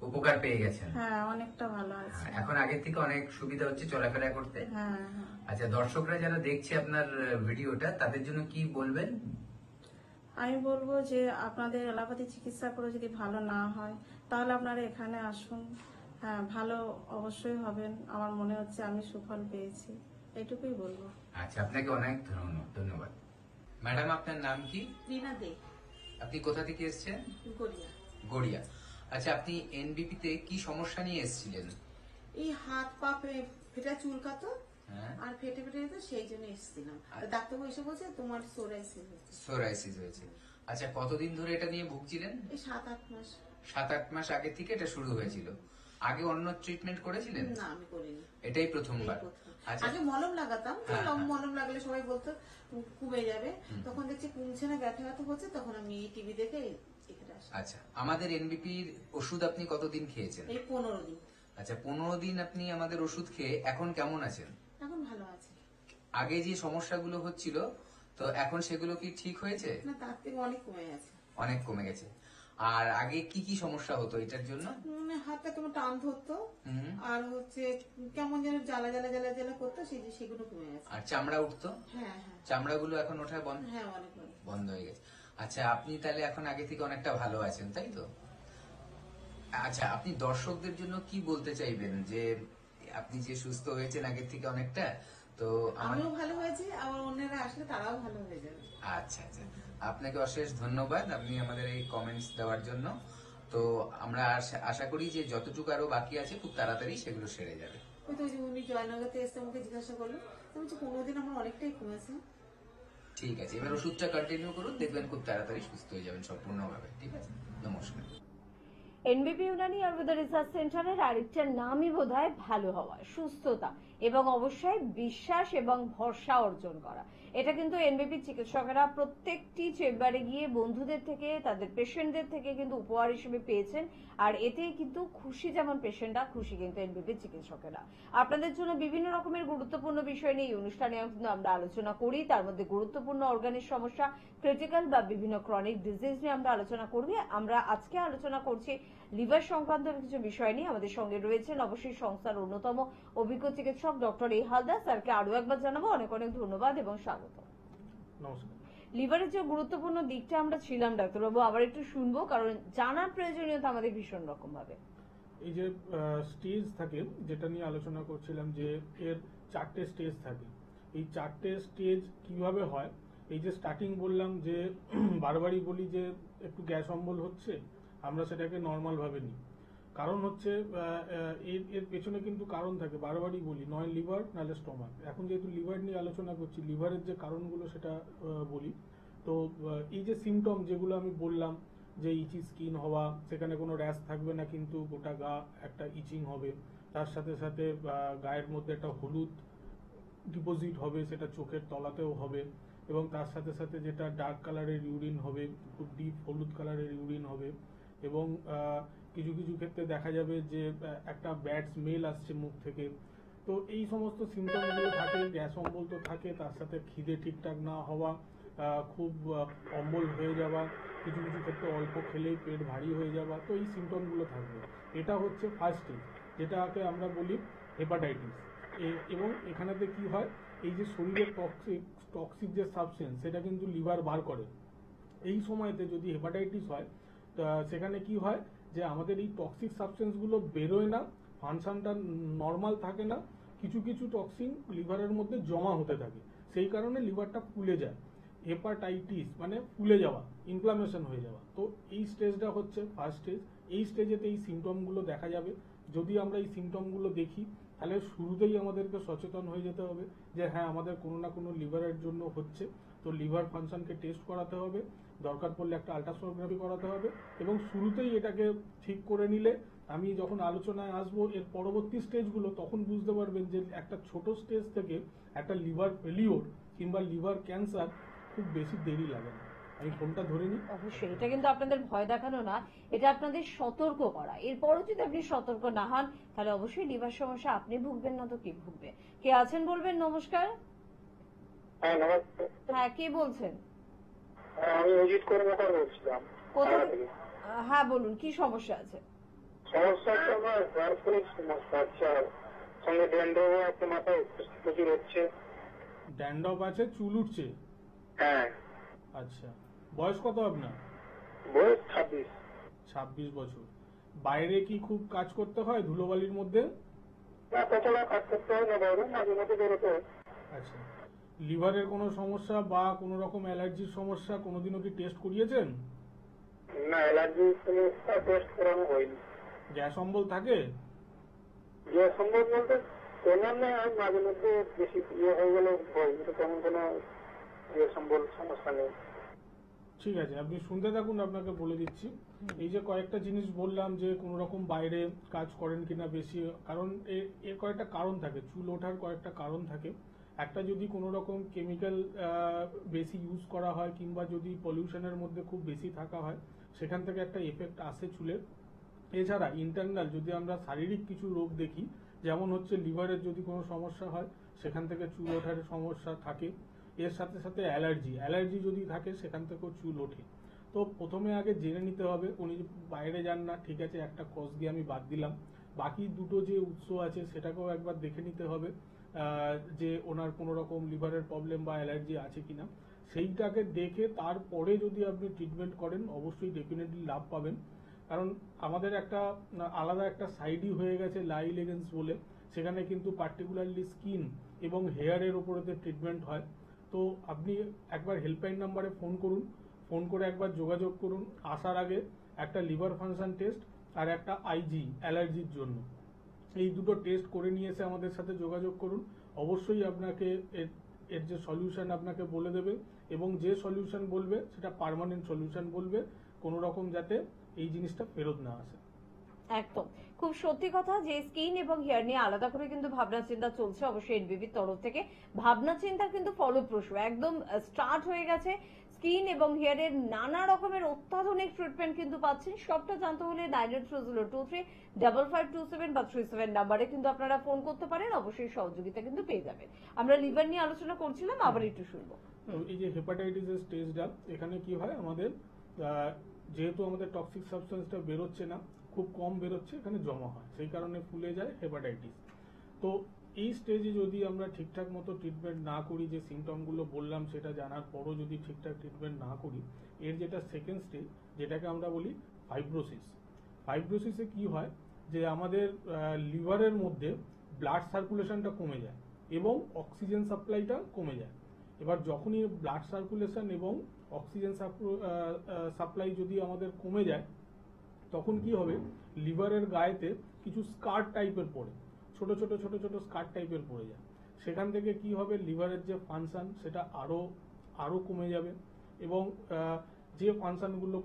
উপকার পেয়ে গেছেন? হ্যাঁ, অনেকটা ভালো আছে। হ্যাঁ, এখন আগের থেকে অনেক সুবিধা হচ্ছে চলাফেরা করতে? হ্যাঁ, হ্যাঁ। আচ্ছা, দর্শকরা যারা দেখছে আপনার ভিডিওটা, তাদের জন্য কি বলবেন? আমি বলবো যে আপনাদের এলোপ্যাথি চিকিৎসা করে যদি ভালো না হয়, তাহলে আপনারা এখানে আসুন। হ্যাঁ, ভালো অবশ্যই হবেন। আমার মনে হচ্ছে আমি সুফল পেয়েছি, এটুকুই বলবো। আচ্ছা, আপনাকে অনেক ধন্যবাদ। ম্যাডাম, আপনার নাম কি? রিনা দে, আপনি কোথা থেকে এসেছেন? গড়িয়া। গড়িয়া। আচ্ছা, আপনি এনবিপি তে কি সমস্যা নিয়ে এসেছিলেন? এই হাত পা ফেটা চুলকাতো, হ্যাঁ, আর ফেটে ফেটে যেত, সেই জন্য এসেছিলাম। ডাক্তারবাবু এসে বলছে তোমার সোরাইসিস হয়েছে। সোরাইসিস হয়েছে। আচ্ছা, কতদিন ধরে এটা নিয়ে ভুগছিলেন? এই 7-8 মাস। 7-8 মাস আগে থেকে এটা শুরু হয়েছিল। আগে অন্য ট্রিটমেন্ট করেছিলেন? না, আমি করিনি। এটাই প্রথমবার? এই প্রথম। আচ্ছা, আগে মলম লাগাতাম, তো হ্যাঁ, হ্যাঁ। মলম লাগালে সবাই বলতো কমে যাবে, তখন দেখছি কমছে না, ব্যথা ব্যথা হচ্ছে, তখন আমি এই টিভি দেখে এখানে আসি। আচ্ছা, আমাদের এনবিপির ওষুধ আপনি কতদিন খেয়েছেন? এই 15 দিন। আচ্ছা, 15 দিন আপনি আমাদের ওষুধ খেয়ে এখন কেমন আছেন? এখন ভালো আছে। আগে যে সমস্যাগুলো হচ্ছিল, তো এখন সেগুলো কি ঠিক হয়েছে? না, তার থেকে অনেক কমে গেছে। অনেক কমে গেছে। আর আগে কি কি সমস্যা হতো এটার জন্য? মানে হাতটা কেমন টান ধরতো, হুম। আর হচ্ছে কেমন যেন জ্বালা জ্বালা জ্বালা জ্বালা করতো, সেগুলো কমে গেছে। আর চামড়া উঠতো? হ্যাঁ, হ্যাঁ, চামড়াগুলো এখন ওঠা বন্ধ? হ্যাঁ, অনেক ভালো। বন্ধ হয়ে গেছে। আচ্ছা, আপনি তাহলে এখন আগে থেকে অনেকটা ভালো আছেন, তাই তো? আচ্ছা, আপনি দর্শকদের জন্য কি বলতে চাইবেন, যে আপনি যে সুস্থ হয়েছেন আগের থেকে অনেকটা, তো আমিও ভালো হয়েছি, আবার অন্যরা আসলে তারাও ভালো হয়ে যাবে। আচ্ছা, আচ্ছা, আপনাকে অশেষ ধন্যবাদ আপনি আমাদের এই কমেন্টস দেওয়ার জন্য। তো আমরা আশা করি যে যতটুকু আরো বাকি আছে খুব তাড়াতাড়ি সেগুলো সেরে যাবে। ওই তো উনি জয়নগরতে এসে আমাকে জিজ্ঞাসা করলো, আমি বলছি 15 দিন আমার অনেকটাই কমেছে। ঠিক আছে, এবার ওষুধটা কন্টিনিউ করুন, দেখবেন খুব তাড়াতাড়ি সুস্থ হয়ে যাবেন সম্পূর্ণভাবে। ঠিক আছে, নমস্কার। এনবিপি ইউনানি আয়ুর্বেদ রিসার্চ সেন্টারের আরেকটা নামই বোধহয় ভালো হওয়া, সুস্থতা এবং অবশ্যই বিশ্বাস এবং ভরসা অর্জন করা। এটা কিন্তু এনবিপি চিকিৎসকেরা প্রত্যেকটি চেম্বারে গিয়ে বন্ধুদের থেকে, তাদের পেশেন্টদের থেকে কিন্তু উপহার হিসেবে পেয়েছেন। আর এতে কিন্তু খুশি যেমন পেশেন্টরা, খুশি কিন্তু এনবিপি চিকিৎসকেরা। আপনাদের জন্য বিভিন্ন রকমের গুরুত্বপূর্ণ বিষয় নিয়ে এই অনুষ্ঠানে কিন্তু আমরা আলোচনা করি। তার মধ্যে গুরুত্বপূর্ণ অর্গানের সমস্যা, ক্রিটিক্যাল বা বিভিন্ন ক্রনিক ডিজিজ নিয়ে আমরা আলোচনা করবি। আমরা আজকে আলোচনা করছি লিভার সংক্রান্ত কিছু বিষয় নিয়ে। আমাদের সঙ্গে রয়েছেন অবশ্যই সংস্থার অন্যতম অভিজ্ঞ চিকিৎসক ডক্টর এ হালদার স্যারকে আরো একবার জানাবো অনেক অনেক ধন্যবাদ এবং স্বাগত। নমস্কার। লিভারের যে গুরুত্বপূর্ণ দিকটা আমরা ছিলাম ডাক্তারবাবু, আবার একটু শুনবো, কারণ জানার প্রয়োজনীয়তা আমাদের ভীষণ রকম ভাবে। এই যে স্টেজ থাকে, যেটা নিয়ে আলোচনা করছিলাম, যে এর 4টে স্টেজ থাকে। এই 4টে স্টেজ কিভাবে হয়, এই যে স্টার্টিং বললাম, যে বারবারই বলি যে একটু গ্যাস অম্বল হচ্ছে, আমরা সেটাকে নর্মাল ভাবে নিই। কারণ হচ্ছে এর পেছনে কিন্তু কারণ থাকে, বারবারই বলি, নয় লিভার নাহলে স্টোমাক। এখন যেহেতু লিভার নিয়ে আলোচনা করছি, লিভারের যে কারণগুলো সেটা বলি। তো এই যে সিমটম যেগুলো আমি বললাম, যে ইচি স্কিন হওয়া, সেখানে কোনো র্যাশ থাকবে না কিন্তু গোটা গা একটা ইচিং হবে, তার সাথে সাথে গায়ের মধ্যে একটা হলুদ ডিপোজিট হবে, সেটা চোখের তলাতেও হবে, এবং তার সাথে সাথে যেটা ডার্ক কালারের ইউরিন হবে, খুব ডিপ হলুদ কালারের ইউরিন হবে, এবং কিছু কিছু ক্ষেত্রে দেখা যাবে যে একটা ব্যাড স্মেল আসছে মুখ থেকে। তো এই সমস্ত সিমটমগুলো থাকে, গ্যাস অম্বল তো থাকে, তার সাথে খিদে ঠিকঠাক না হওয়া, খুব অম্বল হয়ে যাওয়া, কিছু কিছু ক্ষেত্রে অল্প খেলেই পেট ভারী হয়ে যাওয়া। তো এই সিমটমগুলো থাকবে। এটা হচ্ছে ফার্স্ট স্টেজ, যেটাকে আমরা বলি হেপাটাইটিস। এবং এখানেতে কি হয়, এই যে শরীরের টক্সিক যে সাবস্টেন্স, সেটা কিন্তু লিভার বার করে। এই সময়তে যদি হেপাটাইটিস হয়, সেখানে কি হয়, যে আমাদের এই টক্সিক সাবস্টেন্সগুলো বেরোয় না, ফাংশনটা নর্মাল থাকে না, কিছু কিছু টক্সিন লিভারের মধ্যে জমা হতে থাকে। সেই কারণে লিভারটা ফুলে যায়। হেপাটাইটিস মানে ফুলে যাওয়া, ইনফ্লামেশন হয়ে যাওয়া। তো এই স্টেজটা হচ্ছে ফার্স্ট স্টেজ। এই স্টেজেতে এই সিমটমগুলো দেখা যাবে। যদি আমরা এই সিমটমগুলো দেখি তাহলে শুরুতেই আমাদেরকে সচেতন হয়ে যেতে হবে যে হ্যাঁ আমাদের কোনো না কোনো লিভারের জন্য হচ্ছে। তো লিভার ফাংশনকে টেস্ট করাতে হবে, দরকার পড়লে একটা আল্ট্রাসোনোগ্রাফি করাতে হবে, এবং শুরুতেই এটাকে ঠিক করে নিলে আমি যখন আলোচনায় আসবো এর পরবর্তী স্টেজগুলো, তখন বুঝতে পারবেন যে একটা ছোট স্টেজ থেকে একটা লিভার ফেলিওর কিংবা লিভার ক্যান্সার খুব বেশি দেরি লাগে না। আমি ফোনটা ধরে নিই। অবশ্যই এটা কিন্তু আপনাদের ভয় দেখানো না, এটা আপনাদের সতর্ক করা। এরপরও যদি আপনি সতর্ক না হন তাহলে অবশ্যই লিভার সমস্যা আপনি ভুগবেন না তো কি ভুগবে। কে আছেন বলবেন? নমস্কার। হ্যাঁ নমস্কার, হ্যাঁ, কে বলছেন? আমি অজিত কর্মকার বলছিলাম। কোথা থেকে? হ্যাঁ বলুন, কি সমস্যা আছে? সমস্যা হচ্ছে আমার ওয়ার্কফুলের সমস্যা। আচ্ছা, সঙ্গে ড্যান্ড্রফ একটা মাথায় প্রচুর হচ্ছে। ড্যান্ড্রফ আছে, চুল উঠছে। হ্যাঁ। আচ্ছা, বয়স কত আপনার? বয়স 26। 26 বছর। বাইরে কি খুব কাজ করতে হয় ধুলোবালির মধ্যে? না, কতটা কাজ করতে হয় না, বাইরে মাঝে মাঝে বেরোতে হয়। আচ্ছা, লিভারের কোনো সমস্যা বা কোনো রকম অ্যালার্জির সমস্যা কোনোদিনও কি টেস্ট করিয়েছেন? না, অ্যালার্জি সমস্যা টেস্ট করানো হয়নি। গ্যাস অম্বল থাকে? যে সম্ভব বলতে তেমন না, মাঝে মধ্যে বেশি হয়ে গেলে হয়, কিন্তু তেমন কোনো যে সম্ভব সমস্যা নেই। ঠিক আছে, আপনি শুনতে থাকুন, আপনাকে বলে দিচ্ছি। এই যে কয়েকটা জিনিস বললাম যে কোনো রকম বাইরে কাজ করেন কিনা বেশি, কারণ এর কয়েকটা কারণ থাকে, চুল ওঠার কয়েকটা কারণ থাকে। একটা যদি কোনো রকম কেমিক্যাল বেশি ইউজ করা হয় কিংবা যদি পলিউশনের মধ্যে খুব বেশি থাকা হয়, সেখান থেকে একটা এফেক্ট আসে চুলের। এছাড়া ইন্টারনাল যদি আমরা শারীরিক কিছু রোগ দেখি, যেমন হচ্ছে লিভারের যদি কোনো সমস্যা হয় সেখান থেকে চুল ওঠার সমস্যা থাকে। এর সাথে সাথে অ্যালার্জি যদি থাকে সেখান থেকেও চুল ওঠে। তো প্রথমে আগে জেনে নিতে হবে, উনি বাইরে যান না, ঠিক আছে, একটা কজ দিয়ে আমি বাদ দিলাম, বাকি দুটো যে উৎস আছে সেটাকেও একবার দেখে নিতে হবে যে ওনার কোনো রকম লিভারের প্রবলেম বা অ্যালার্জি আছে কিনা। সেইটাকে দেখে তারপরে যদি আপনি ট্রিটমেন্ট করেন অবশ্যই ডেফিনেটলি লাভ পাবেন। কারণ আমাদের একটা আলাদা একটা সাইডই হয়ে গেছে লাই লেগেন্স বলে, সেখানে কিন্তু পার্টিকুলারলি স্কিন এবং হেয়ারের উপরেতে ট্রিটমেন্ট হয়। তো আপনি একবার হেল্পলাইন নাম্বারে ফোন করুন, ফোন করে একবার যোগাযোগ করুন। আসার আগে একটা লিভার ফাংশন টেস্ট আর একটা আইজি অ্যালার্জির জন্য, এই দুটো টেস্ট করে নিয়ে এসে আমাদের সাথে যোগাযোগ করুন। অবশ্যই আপনাকে এর যে সলিউশন আপনাকে বলে দেবে, এবং যে সলিউশন বলবে সেটা পার্মানেন্ট সলিউশন বলবে, কোনো রকম যাতে এই জিনিসটা ফেরত না আসে। একদম খুব সত্যি কথা যে স্কিন এবং হেয়ার নিয়ে আলাদা করে কিন্তু ভাবনা চিন্তা চলছে অবশ্যই এনবিবির তরফ থেকে। ভাবনা চিন্তার কিন্তু ফলপ্রসূ একদম স্টার্ট হয়ে গেছে। স্কিন এবং হেয়ারের নানা রকমের অত্যাধুনিক ট্রিটমেন্ট কিন্তু পাচ্ছেন। সবটা জানতে হলে 9830235527 বা 37 নাম্বারে কিন্তু আপনারা ফোন করতে পারেন, অবশ্যই সহযোগিতা কিন্তু পেয়ে যাবেন। আমরা লিভার নিয়ে আলোচনা করছিলাম, আবার একটু শুনবো। এই যে হেপাটাইটিসের স্টেজটা, এখানে কি হয় আমাদের যেহেতু আমাদের টক্সিক সাবস্টেন্সটা বেরোচ্ছে না, খুব কম বেরোচ্ছে, এখানে জমা হয়, সেই কারণে ফুলে যায় হেপাটাইটিস। তো এই স্টেজে যদি আমরা ঠিকঠাক মতো ট্রিটমেন্ট না করি, যে সিমটমগুলো বললাম সেটা জানার পরও যদি ঠিকঠাক ট্রিটমেন্ট না করি, এর যেটা সেকেন্ড স্টেজ যেটাকে আমরা বলি ফাইব্রোসিস। ফাইব্রোসিসে কি হয় যে আমাদের লিভারের মধ্যে ব্লাড সার্কুলেশনটা কমে যায় এবং অক্সিজেন সাপ্লাইটা কমে যায়। এবার যখনই ব্লাড সার্কুলেশন এবং অক্সিজেন সাপ্লাই যদি আমাদের কমে যায়, তখন কি হবে, লিভারের গায়েতে কিছু স্কার টাইপের পড়ে, ছোট ছোট ছোট ছোট স্কার টাইপের পড়ে যায়। সেখান থেকে কি হবে, লিভারের যে ফাংশন সেটা আরো কমে যাবে, এবং যে ফাংশনগুলো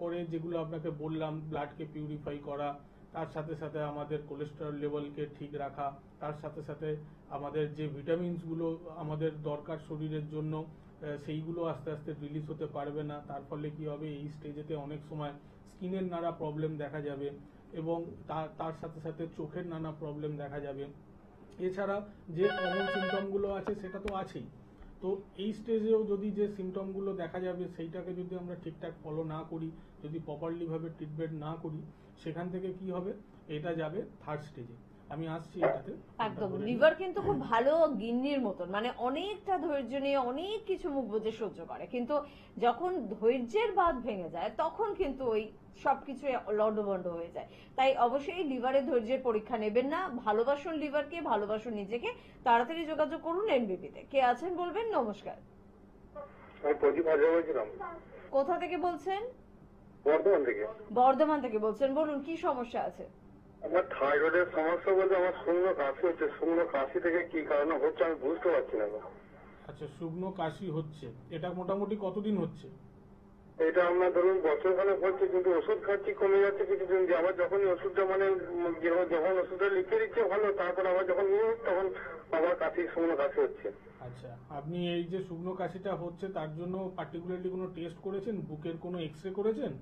করে যেগুলো আপনাকে বললাম, ব্লাডকে পিউরিফাই করা, তার সাথে সাথে আমাদের কোলেস্টেরল লেভেলকে ঠিক রাখা, তার সাথে সাথে আমাদের যে ভিটামিনসগুলো আমাদের দরকার শরীরের জন্য, সেইগুলো আস্তে আস্তে রিলিজ হতে পারবে না। তার ফলে কি হবে, এই স্টেজেতে অনেক সময় স্কিনের নানা প্রবলেম দেখা যাবে, এবং তার সাথে সাথে চোখের নানা প্রবলেম দেখা যাবে। এছাড়া যে কমন সিমটমগুলো আছে সেটা তো আছেই। তো এই স্টেজেও যদি যে সিমটমগুলো দেখা যাবে সেইটাকে যদি আমরা ঠিকঠাক ফলো না করি, যদি প্রপারলি ভাবে ট্রিটমেন্ট না করি, সেখান থেকে কি হবে, এটা যাবে থার্ড স্টেজে। আমি আসছি এটাতে। একদম লিভার কিন্তু খুব ভালো গিন্নির মতন, মানে অনেকটা ধৈর্য নিয়ে অনেক কিছু মুখ বুজে সহ্য করে, কিন্তু যখন ধৈর্যের বাঁধ ভেঙে যায় তখন কিন্তু ওই সবকিছু লন্ডভন্ড হয়ে যায়। তাই অবশ্যই লিভারের ধৈর্যের পরীক্ষা নেবেন না, ভালোবাসুন লিভারকে, ভালোবাসুন নিজেকে, তাড়াতাড়ি যোগাযোগ করুন এনবিপি তে। কে আছেন বলবেন? নমস্কার। আমি প্রদীপ হাজরা বলছিলাম, কোথা থেকে বলছেন? বর্ধমান থেকে। বর্ধমান থেকে বলছেন, বলুন কি সমস্যা আছে? আমার থাইরয়েডের সমস্যা বলতে আমার শুকনো কাশি হচ্ছে। শুকনো কাশি থেকে কি কারণে হচ্ছে আমি বুঝতে পারছি না। আচ্ছা, শুকনো কাশি হচ্ছে, এটা মোটামুটি কতদিন হচ্ছে? এটা আপনার ধরুন বছর খানেক হচ্ছে, কিন্তু ওষুধ খাচ্ছি কমে যাচ্ছে কিছুদিন দিয়ে। আবার যখনই ওষুধটা মানে যখন ওষুধটা লিখে দিচ্ছে ভালো, তারপর আবার যখন নিয়ে তখন আবার কাশি, শুকনো কাশি হচ্ছে। আচ্ছা, আপনি এই যে শুকনো কাশিটা হচ্ছে তার জন্য পার্টিকুলারলি কোনো টেস্ট করেছেন? বুকের কোনো এক্সরে করেছেন?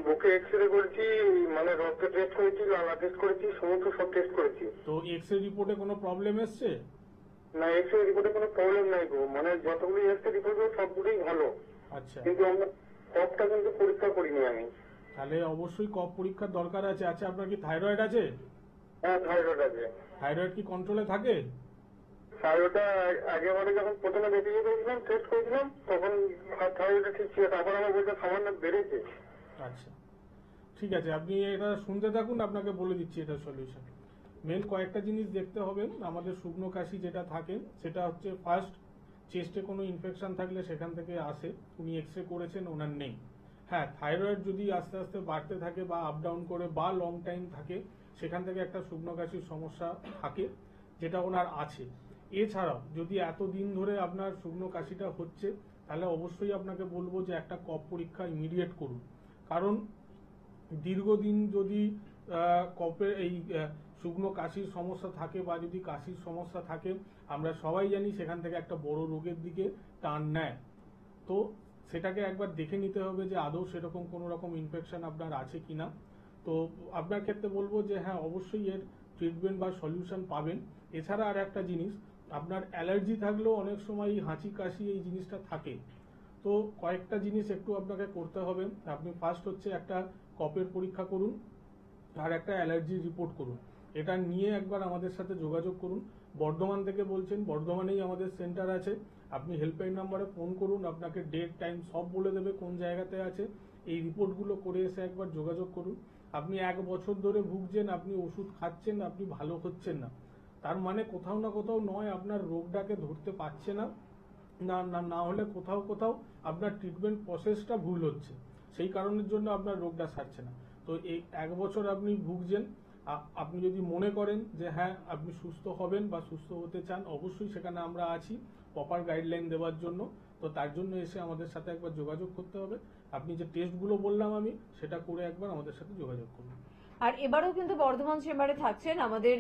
বুকে এক্সরে করেছি, মানে রক্ত টেস্ট করেছি, লালা টেস্ট করেছি, সমস্ত সব টেস্ট করেছি। তো এক্সরে রিপোর্টে কোনো প্রবলেম এসছে? না, এক্সরে রিপোর্টে কোনো প্রবলেম নাই গো, মানে যতগুলি এক্সরে রিপোর্ট সবগুলোই ভালো। আচ্ছা, কিন্তু আমরা কফটা কিন্তু পরীক্ষা করিনি আমি। তাহলে অবশ্যই কফ পরীক্ষার দরকার আছে। আচ্ছা, আপনার কি থাইরয়েড আছে? হ্যাঁ, থাইরয়েড আছে। থাইরয়েড কি কন্ট্রোলে থাকে? থাইরয়েডটা আগেবারে যখন প্রথমে দেখিয়ে করেছিলাম, টেস্ট করেছিলাম, তখন থাইরয়েডটা ঠিক ছিল। তারপর আমার বলতে সামান্য বেড়েছে। আচ্ছা, ঠিক আছে, আপনি এটা শুনতে থাকুন, আপনাকে বলে দিচ্ছি এটা সলিউশন। মেন কয়েকটা জিনিস দেখতে হবে। আমাদের শুকনো কাশি যেটা থাকে সেটা হচ্ছে ফার্স্ট চেস্টে কোনো ইনফেকশন থাকলে সেখান থেকে আসে। উনি এক্সরে করেছেন, ওনার নেই। হ্যাঁ, থাইরয়েড যদি আস্তে আস্তে বাড়তে থাকে বা আপ ডাউন করে বা লং টাইম থাকে, সেখান থেকে একটা শুকনো কাশির সমস্যা থাকে, যেটা ওনার আছে। এছাড়াও যদি এতদিন ধরে আপনার শুকনো কাশিটা হচ্ছে, তাহলে অবশ্যই আপনাকে বলবো যে একটা কফ পরীক্ষা ইমিডিয়েট করুন। কারণ দীর্ঘদিন যদি কফের এই শুকনো কাশির সমস্যা থাকে বা যদি কাশির সমস্যা থাকে, আমরা সবাই জানি সেখান থেকে একটা বড় রোগের দিকে টান নেয়। তো সেটাকে একবার দেখে নিতে হবে যে আদৌ সেরকম কোনো রকম ইনফেকশন আপনার আছে কিনা। তো আপনার ক্ষেত্রে বলবো যে হ্যাঁ, অবশ্যই এর ট্রিটমেন্ট বা সলিউশন পাবেন। এছাড়া আর একটা জিনিস, আপনার অ্যালার্জি থাকলেও অনেক সময় হাঁচি কাশি এই জিনিসটা থাকে। তো কয়েকটা জিনিস একটু আপনাকে করতে হবে। আপনি ফার্স্ট হচ্ছে একটা কফের পরীক্ষা করুন আর একটা অ্যালার্জি রিপোর্ট করুন। এটা নিয়ে একবার আমাদের সাথে যোগাযোগ করুন। বর্ধমান থেকে বলছেন, বর্ধমানেই আমাদের সেন্টার আছে। আপনি হেল্পলাইন নাম্বারে ফোন করুন, আপনাকে ডেট টাইম সব বলে দেবে কোন জায়গাতে আছে। এই রিপোর্টগুলো করে এসে একবার যোগাযোগ করুন। আপনি 1 বছর ধরে ভুগছেন, আপনি ওষুধ খাচ্ছেন, আপনি ভালো হচ্ছেন না, তার মানে কোথাও না কোথাও নয় আপনার রোগটাকে ধরতে পারছে না, না হলে কোথাও কোথাও আপনার ট্রিটমেন্ট প্রসেসটা ভুল হচ্ছে, সেই কারণের জন্য আপনার রোগটা সারছে না। তো এই 1 বছর আপনি ভুগছেন, আপনি যদি মনে করেন যে হ্যাঁ আপনি সুস্থ হবেন বা সুস্থ হতে চান, অবশ্যই সেখানে আমরা আছি প্রপার গাইডলাইন দেওয়ার জন্য। তো তার জন্য এসে আমাদের সাথে একবার যোগাযোগ করতে হবে। আপনি যে টেস্টগুলো বললাম আমি, সেটা করে একবার আমাদের সাথে যোগাযোগ করুন। আর এবারেও কিন্তু বর্ধমান চেম্বারে থাকছেন আমাদের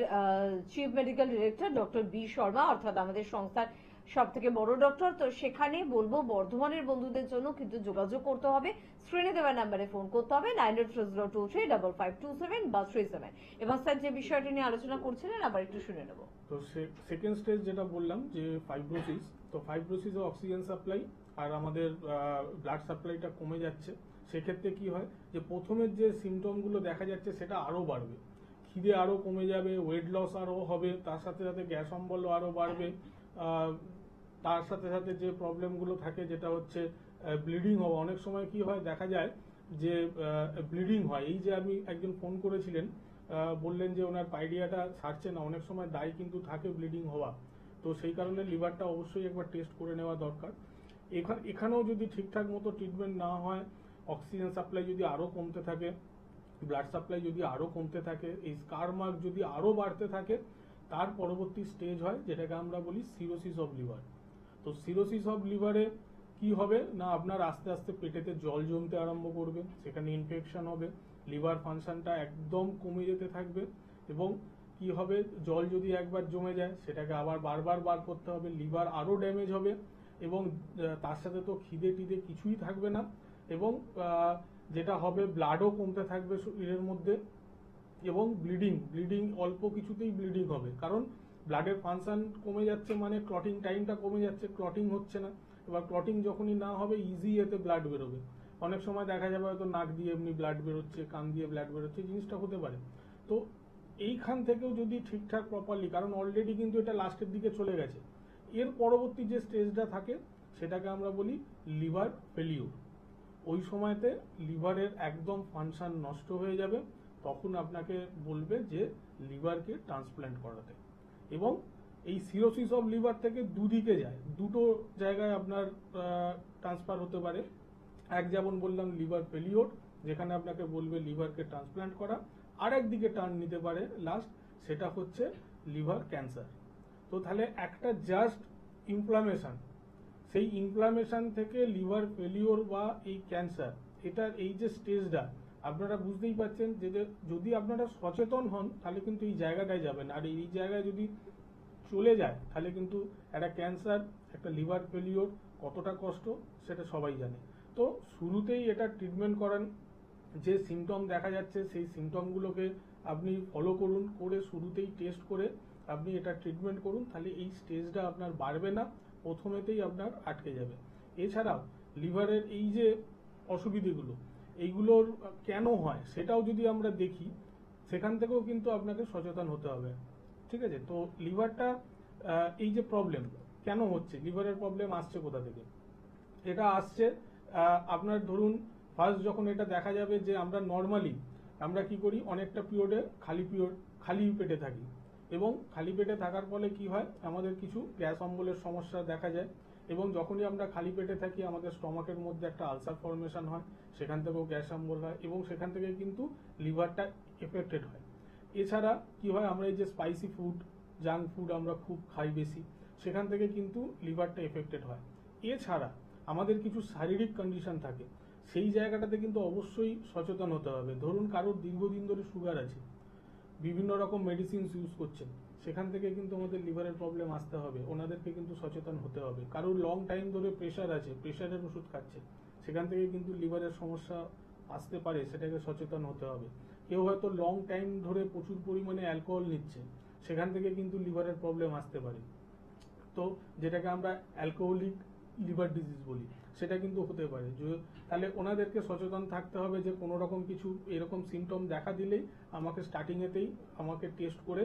chief medical director doctor B Sharma, অর্থাৎ আমাদের সংস্থার সব থেকে বড় ডক্টর। তো সেখানে বলবো বর্ধমানের বন্ধুদের জন্য কিন্তু যোগাযোগ করতে হবে, স্ক্রিনে দেওয়া নাম্বারে ফোন করতে হবে 9830235527 বা 37। এবং স্যার যে বিষয়টি নিয়ে আলোচনা করছিলেন আবার একটু শুনে নেব। তো সেকেন্ড স্টেজ যেটা বললাম যে ফাইব্রোসিস, তো ফাইব্রোসিসে অক্সিজেন সাপ্লাই আর আমাদের ব্লাড সাপ্লাইটা কমে যাচ্ছে। সেক্ষেত্রে কি হয় যে প্রথমের যে সিমটমগুলো দেখা যাচ্ছে সেটা আরো বাড়বে, খিদে আরো কমে যাবে, ওয়েট লস আরো হবে, তার সাথে সাথে গ্যাস অম্বলও আরো বাড়বে। তার সাথে সাথে যে প্রবলেমগুলো থাকে যেটা হচ্ছে ব্লিডিং হওয়া। অনেক সময় কি হয় দেখা যায় যে ব্লিডিং হয়। এই যে আপনি একজন ফোন করেছিলেন, বললেন যে ওনার পাইডিয়াটা ছাড়ছে না, অনেক সময় দায় কিন্তু থাকে ব্লিডিং হওয়া। তো সেই কারণে লিভারটা অবশ্যই একবার টেস্ট করে নেওয়া দরকার। এখানেও যদি ঠিকঠাক মতো ট্রিটমেন্ট না হয়, অক্সিজেন সাপ্লাই যদি আরো কমতে থাকে, ব্লাড সাপ্লাই যদি আরো কমতে থাকে, এই স্কার মার্ক যদি আরো বাড়তে থাকে, তার পরবর্তী স্টেজ হয় যেটাকে আমরা বলি সিরোসিস অফ লিভার। তো সিরোসিস অফ লিভারে কি হবে না, আপনার আস্তে আস্তে পেটেতে জল জমতে আরম্ভ করবে, সেখানে ইনফেকশন হবে, লিভার ফাংশনটা একদম কমে যেতে থাকবে। এবং কি হবে, জল যদি একবার জমে যায় সেটাকে আবার বারবার বার করতে হবে, লিভার আরো ড্যামেজ হবে। এবং তার সাথে তো খিদে টিদে কিছুই থাকবে না। এবং যেটা হবে, ব্লাডও কমতে থাকবে শরীরের মধ্যে। এবং ব্লিডিং অল্প কিছুতেই ব্লিডিং হবে, কারণ ব্লাডের ফাংশন কমে যাচ্ছে, মানে ক্লটিং টাইমটা কমে যাচ্ছে, ক্লটিং হচ্ছে না। এবার ক্লটিং যখনই না হবে, ইজি এতে ব্লাড বেরোবে। অনেক সময় দেখা যাবে হয়তো নাক দিয়ে এমনি ব্লাড বেরোচ্ছে, কান দিয়ে ব্লাড বেরোচ্ছে, জিনিসটা হতে পারে। তো এইখান থেকেও যদি ঠিকঠাক প্রপারলি, কারণ অলরেডি কিন্তু এটা লাস্টের দিকে চলে গেছে, এর পরবর্তী যে স্টেজটা থাকে সেটাকে আমরা বলি লিভার ফেলিউর। ওই সময়তে লিভারের একদম ফাংশন নষ্ট হয়ে যাবে, তখন আপনাকে বলবে যে লিভারকে ট্রান্সপ্ল্যান্ট করাতে। এবং এই সিরোসিস অফ লিভার থেকে দুদিকে যায়, দুটো জায়গায় আপনার ট্রান্সফার হতে পারে। এক যেমন বললাম লিভার ফেলিওর, যেখানে আপনাকে বলবে লিভারকে ট্রান্সপ্ল্যান্ট করা, আর একদিকে টার্ন নিতে পারে লাস্ট, সেটা হচ্ছে লিভার ক্যান্সার। তো তাহলে একটা জাস্ট ইনফ্লামেশন, সেই ইনফ্লামেশন থেকে লিভার ফেলিওর বা এই ক্যান্সার, এটার এই যে স্টেজটা আপনারা বুঝতেই পারছেন যে যদি আপনারা সচেতন হন তাহলে কিন্তু এই জায়গাটায় যাবেন, আর এই জায়গায় যদি চলে যায় তাহলে কিন্তু একটা ক্যান্সার, একটা লিভার ফেলিওর কতটা কষ্ট সেটা সবাই জানে। তো শুরুতেই এটা ট্রিটমেন্ট করান, যে সিমটম দেখা যাচ্ছে সেই সিমটমগুলোকে আপনি ফলো করুন, করে শুরুতেই টেস্ট করে আপনি এটা ট্রিটমেন্ট করুন, তাহলে এই স্টেজটা আপনার বাড়বে না, প্রথমেতেই আপনার আটকে যাবে। এছাড়াও লিভারের এই যে অসুবিধেগুলো, এইগুলোর কেন হয় সেটাও যদি আমরা দেখি, সেখান থেকেও কিন্তু আপনাকে সচেতন হতে হবে। ঠিক আছে, তো লিভারটা এই যে প্রবলেম কেন হচ্ছে, লিভারের প্রবলেম আসছে কোথা থেকে? এটা আসছে আপনার ধরুন ফার্স্ট যখন এটা দেখা যাবে যে আমরা নর্মালি আমরা কি করি, অনেকটা পিরিয়ডে খালি পেটে থাকি, এবং খালি পেটে থাকার ফলে কি হয়, আমাদের কিছু গ্যাস অম্বলের সমস্যা দেখা যায়, এবং যখনই আমরা খালি পেটে থাকি আমাদের স্টমাকের মধ্যে একটা আলসার ফর্মেশন হয়, সেখান থেকেও গ্যাস অম্বল হয়, এবং সেখান থেকে কিন্তু লিভারটা এফেক্টেড হয়। এছাড়া কি হয়, আমরা এই যে স্পাইসি ফুড, জাঙ্ক ফুড আমরা খুব খাই বেশি, সেখান থেকে কিন্তু লিভারটা এফেক্টেড হয়। এছাড়া আমাদের কিছু শারীরিক কন্ডিশন থাকে, সেই জায়গাটাতে কিন্তু অবশ্যই সচেতন হতে হবে। ধরুন কারোর দীর্ঘদিন ধরে সুগার আছে, বিভিন্ন রকম মেডিসিন ইউজ করছেন, সেখান থেকে কিন্তু আমাদের লিভারের প্রবলেম আসতে হবে, ওনাদেরকে কিন্তু সচেতন হতে হবে। কারোর লং টাইম ধরে প্রেশার আছে, প্রেশারের ওষুধ খাচ্ছে, সেখান থেকে কিন্তু লিভারের সমস্যা আসতে পারে, সেটাকে সচেতন হতে হবে। কেউ হয়তো লং টাইম ধরে প্রচুর পরিমাণে অ্যালকোহল নিচ্ছে, সেখান থেকে কিন্তু লিভারের প্রবলেম আসতে পারে। তো যেটাকে আমরা অ্যালকোহলিক লিভার ডিজিজ বলি, সেটা কিন্তু হতে পারে। তাহলে ওনাদেরকে সচেতন থাকতে হবে যে কোনো রকম কিছু এরকম সিমটম দেখা দিলেই আমাকে স্টার্টিংয়েতেই আমাকে টেস্ট করে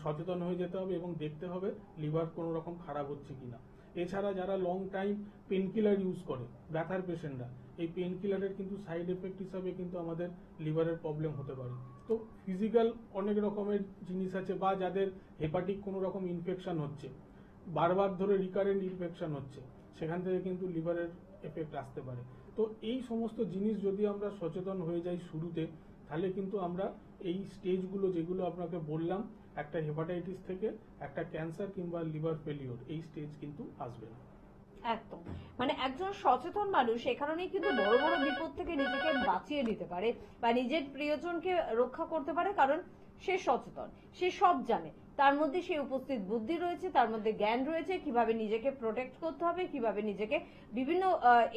সচেতন হয়ে যেতে হবে এবং দেখতে হবে লিভার কোনো রকম খারাপ হচ্ছে কিনা। এছাড়া যারা long time pain killer use করে, ব্যথার পেশেন্টরা, এই পেন কিলারের কিন্তু সাইড এফেক্ট হিসাবে কিন্তু আমাদের লিভারের প্রবলেম হতে পারে। তো ফিজিক্যাল অনেক রকমের জিনিস আছে, বা যাদের হেপাটিক কোনো রকম ইনফেকশন হচ্ছে, বারবার ধরে রিকারেন্ট ইনফেকশন হচ্ছে, সেখান থেকে কিন্তু লিভারের এফেক্ট আসতে পারে। তো এই সমস্ত জিনিস যদি আমরা সচেতন হয়ে যাই শুরুতে, তাহলে কিন্তু আমরা এই স্টেজগুলো যেগুলো আপনাকে বললাম, একটা হেপাটাইটিস থেকে একটা ক্যান্সার কিংবা লিভার ফেলিওর, এই স্টেজ কিন্তু আসবে না। একদম, মানে একজন সচেতন মানুষ এ কারণেই কিন্তু বড় বড় বিপদ থেকে নিজেকে বাঁচিয়ে নিতে পারে বা নিজের প্রিয়জনকে রক্ষা করতে পারে, কারণ সে সচেতন, সে সব জানে, তার মধ্যে সে উপস্থিত বুদ্ধি রয়েছে, তার মধ্যে জ্ঞান রয়েছে, কিভাবে নিজেকে প্রোটেক্ট করতে হবে, কিভাবে নিজেকে বিভিন্ন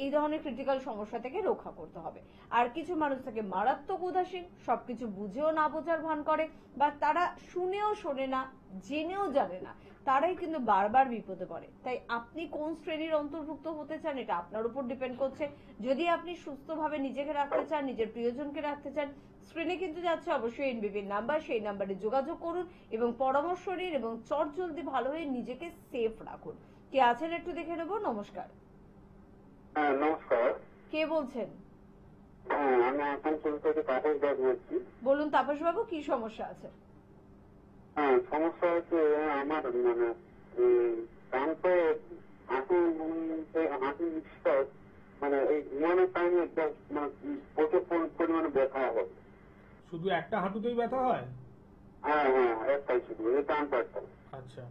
এই ধরনের ক্রিটিক্যাল সমস্যা থেকে রক্ষা করতে হবে। আর কিছু মানুষ থাকে মারাত্মক উদাসীন, সবকিছু বুঝেও না বোঝার ভান করে, বা তারা শুনেও শোনে না, জেনেও জানে না, তারাই কিন্তু বারবার বিপদে পড়ে। তাই আপনি কোন শ্রেণীর অন্তর্ভুক্ত হতে চান এটা আপনার উপর ডিপেন্ড করছে। যদি আপনি সুস্থভাবে নিজেকে রাখতে চান, নিজের প্রিয়জনকে রাখতে চান, স্ক্রিনে কিন্তু যাচ্ছে অবশ্যই এনবিবির নাম্বার, সেই নাম্বারে যোগাযোগ করুন এবং পরামর্শ নিন এবং চটজলদি ভালো হয়ে নিজেকে সেফ রাখুন। কে আছেন একটু দেখে নেব। নমস্কার। হ্যাঁ নমস্কার। কে বলছেন? হ্যাঁ আমি আসানসোল থেকে তাপস দাস বলছি। বলুন তাপস বাবু, কি সমস্যা আছে? হ্যাঁ সমস্যা হচ্ছে আমার মানে কানতে হাঁটু নিঃশ্বাস মানে এই ঘুমানোর টাইমে মানে প্রচুর পরিমাণে ব্যথা হয়। শুধু একটা হাঁটুতেই ব্যথা হয়? হ্যাঁ হ্যাঁ একটাই শুধু, এই ডান পাশটা। আচ্ছা,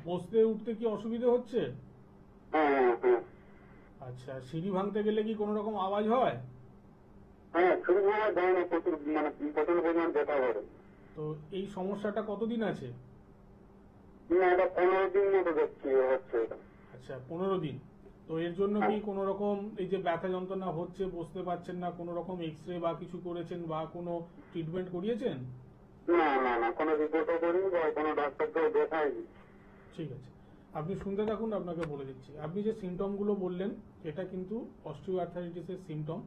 বসতে উঠতে কি অসুবিধা হচ্ছে? হ্যাঁ হ্যাঁ হ্যাঁ। আচ্ছা, সিঁড়ি ভাঙতে গেলে কি কোনো রকম আওয়াজ হয়? হ্যাঁ শুরু হওয়া যায় না, প্রচুর মানে প্রচুর পরিমাণ ব্যথা করে। তো এই সমস্যাটা কতদিন আছে? না এটা 15 দিন মতো দেখছি হচ্ছে এটা। আচ্ছা, 15 দিন। তো এর জন্য কি কোনো রকম এই যে ব্যথা যন্ত্রণা হচ্ছে, বসতে পারছেন না, কোনো রকম এক্সরে বা কিছু করেছেন বা কোনো ট্রিটমেন্ট করিয়েছেন? না না না, কোনো রিপোর্টও করিনি বা কোনো ডাক্তারকেও দেখাইনি। ঠিক আছে, আপনি শুনতে থাকুন, আপনাকে বলে দিচ্ছি। আপনি যে সিমটমগুলো বললেন এটা কিন্তু অস্টিওআর্থারাইটিসের সিমটম।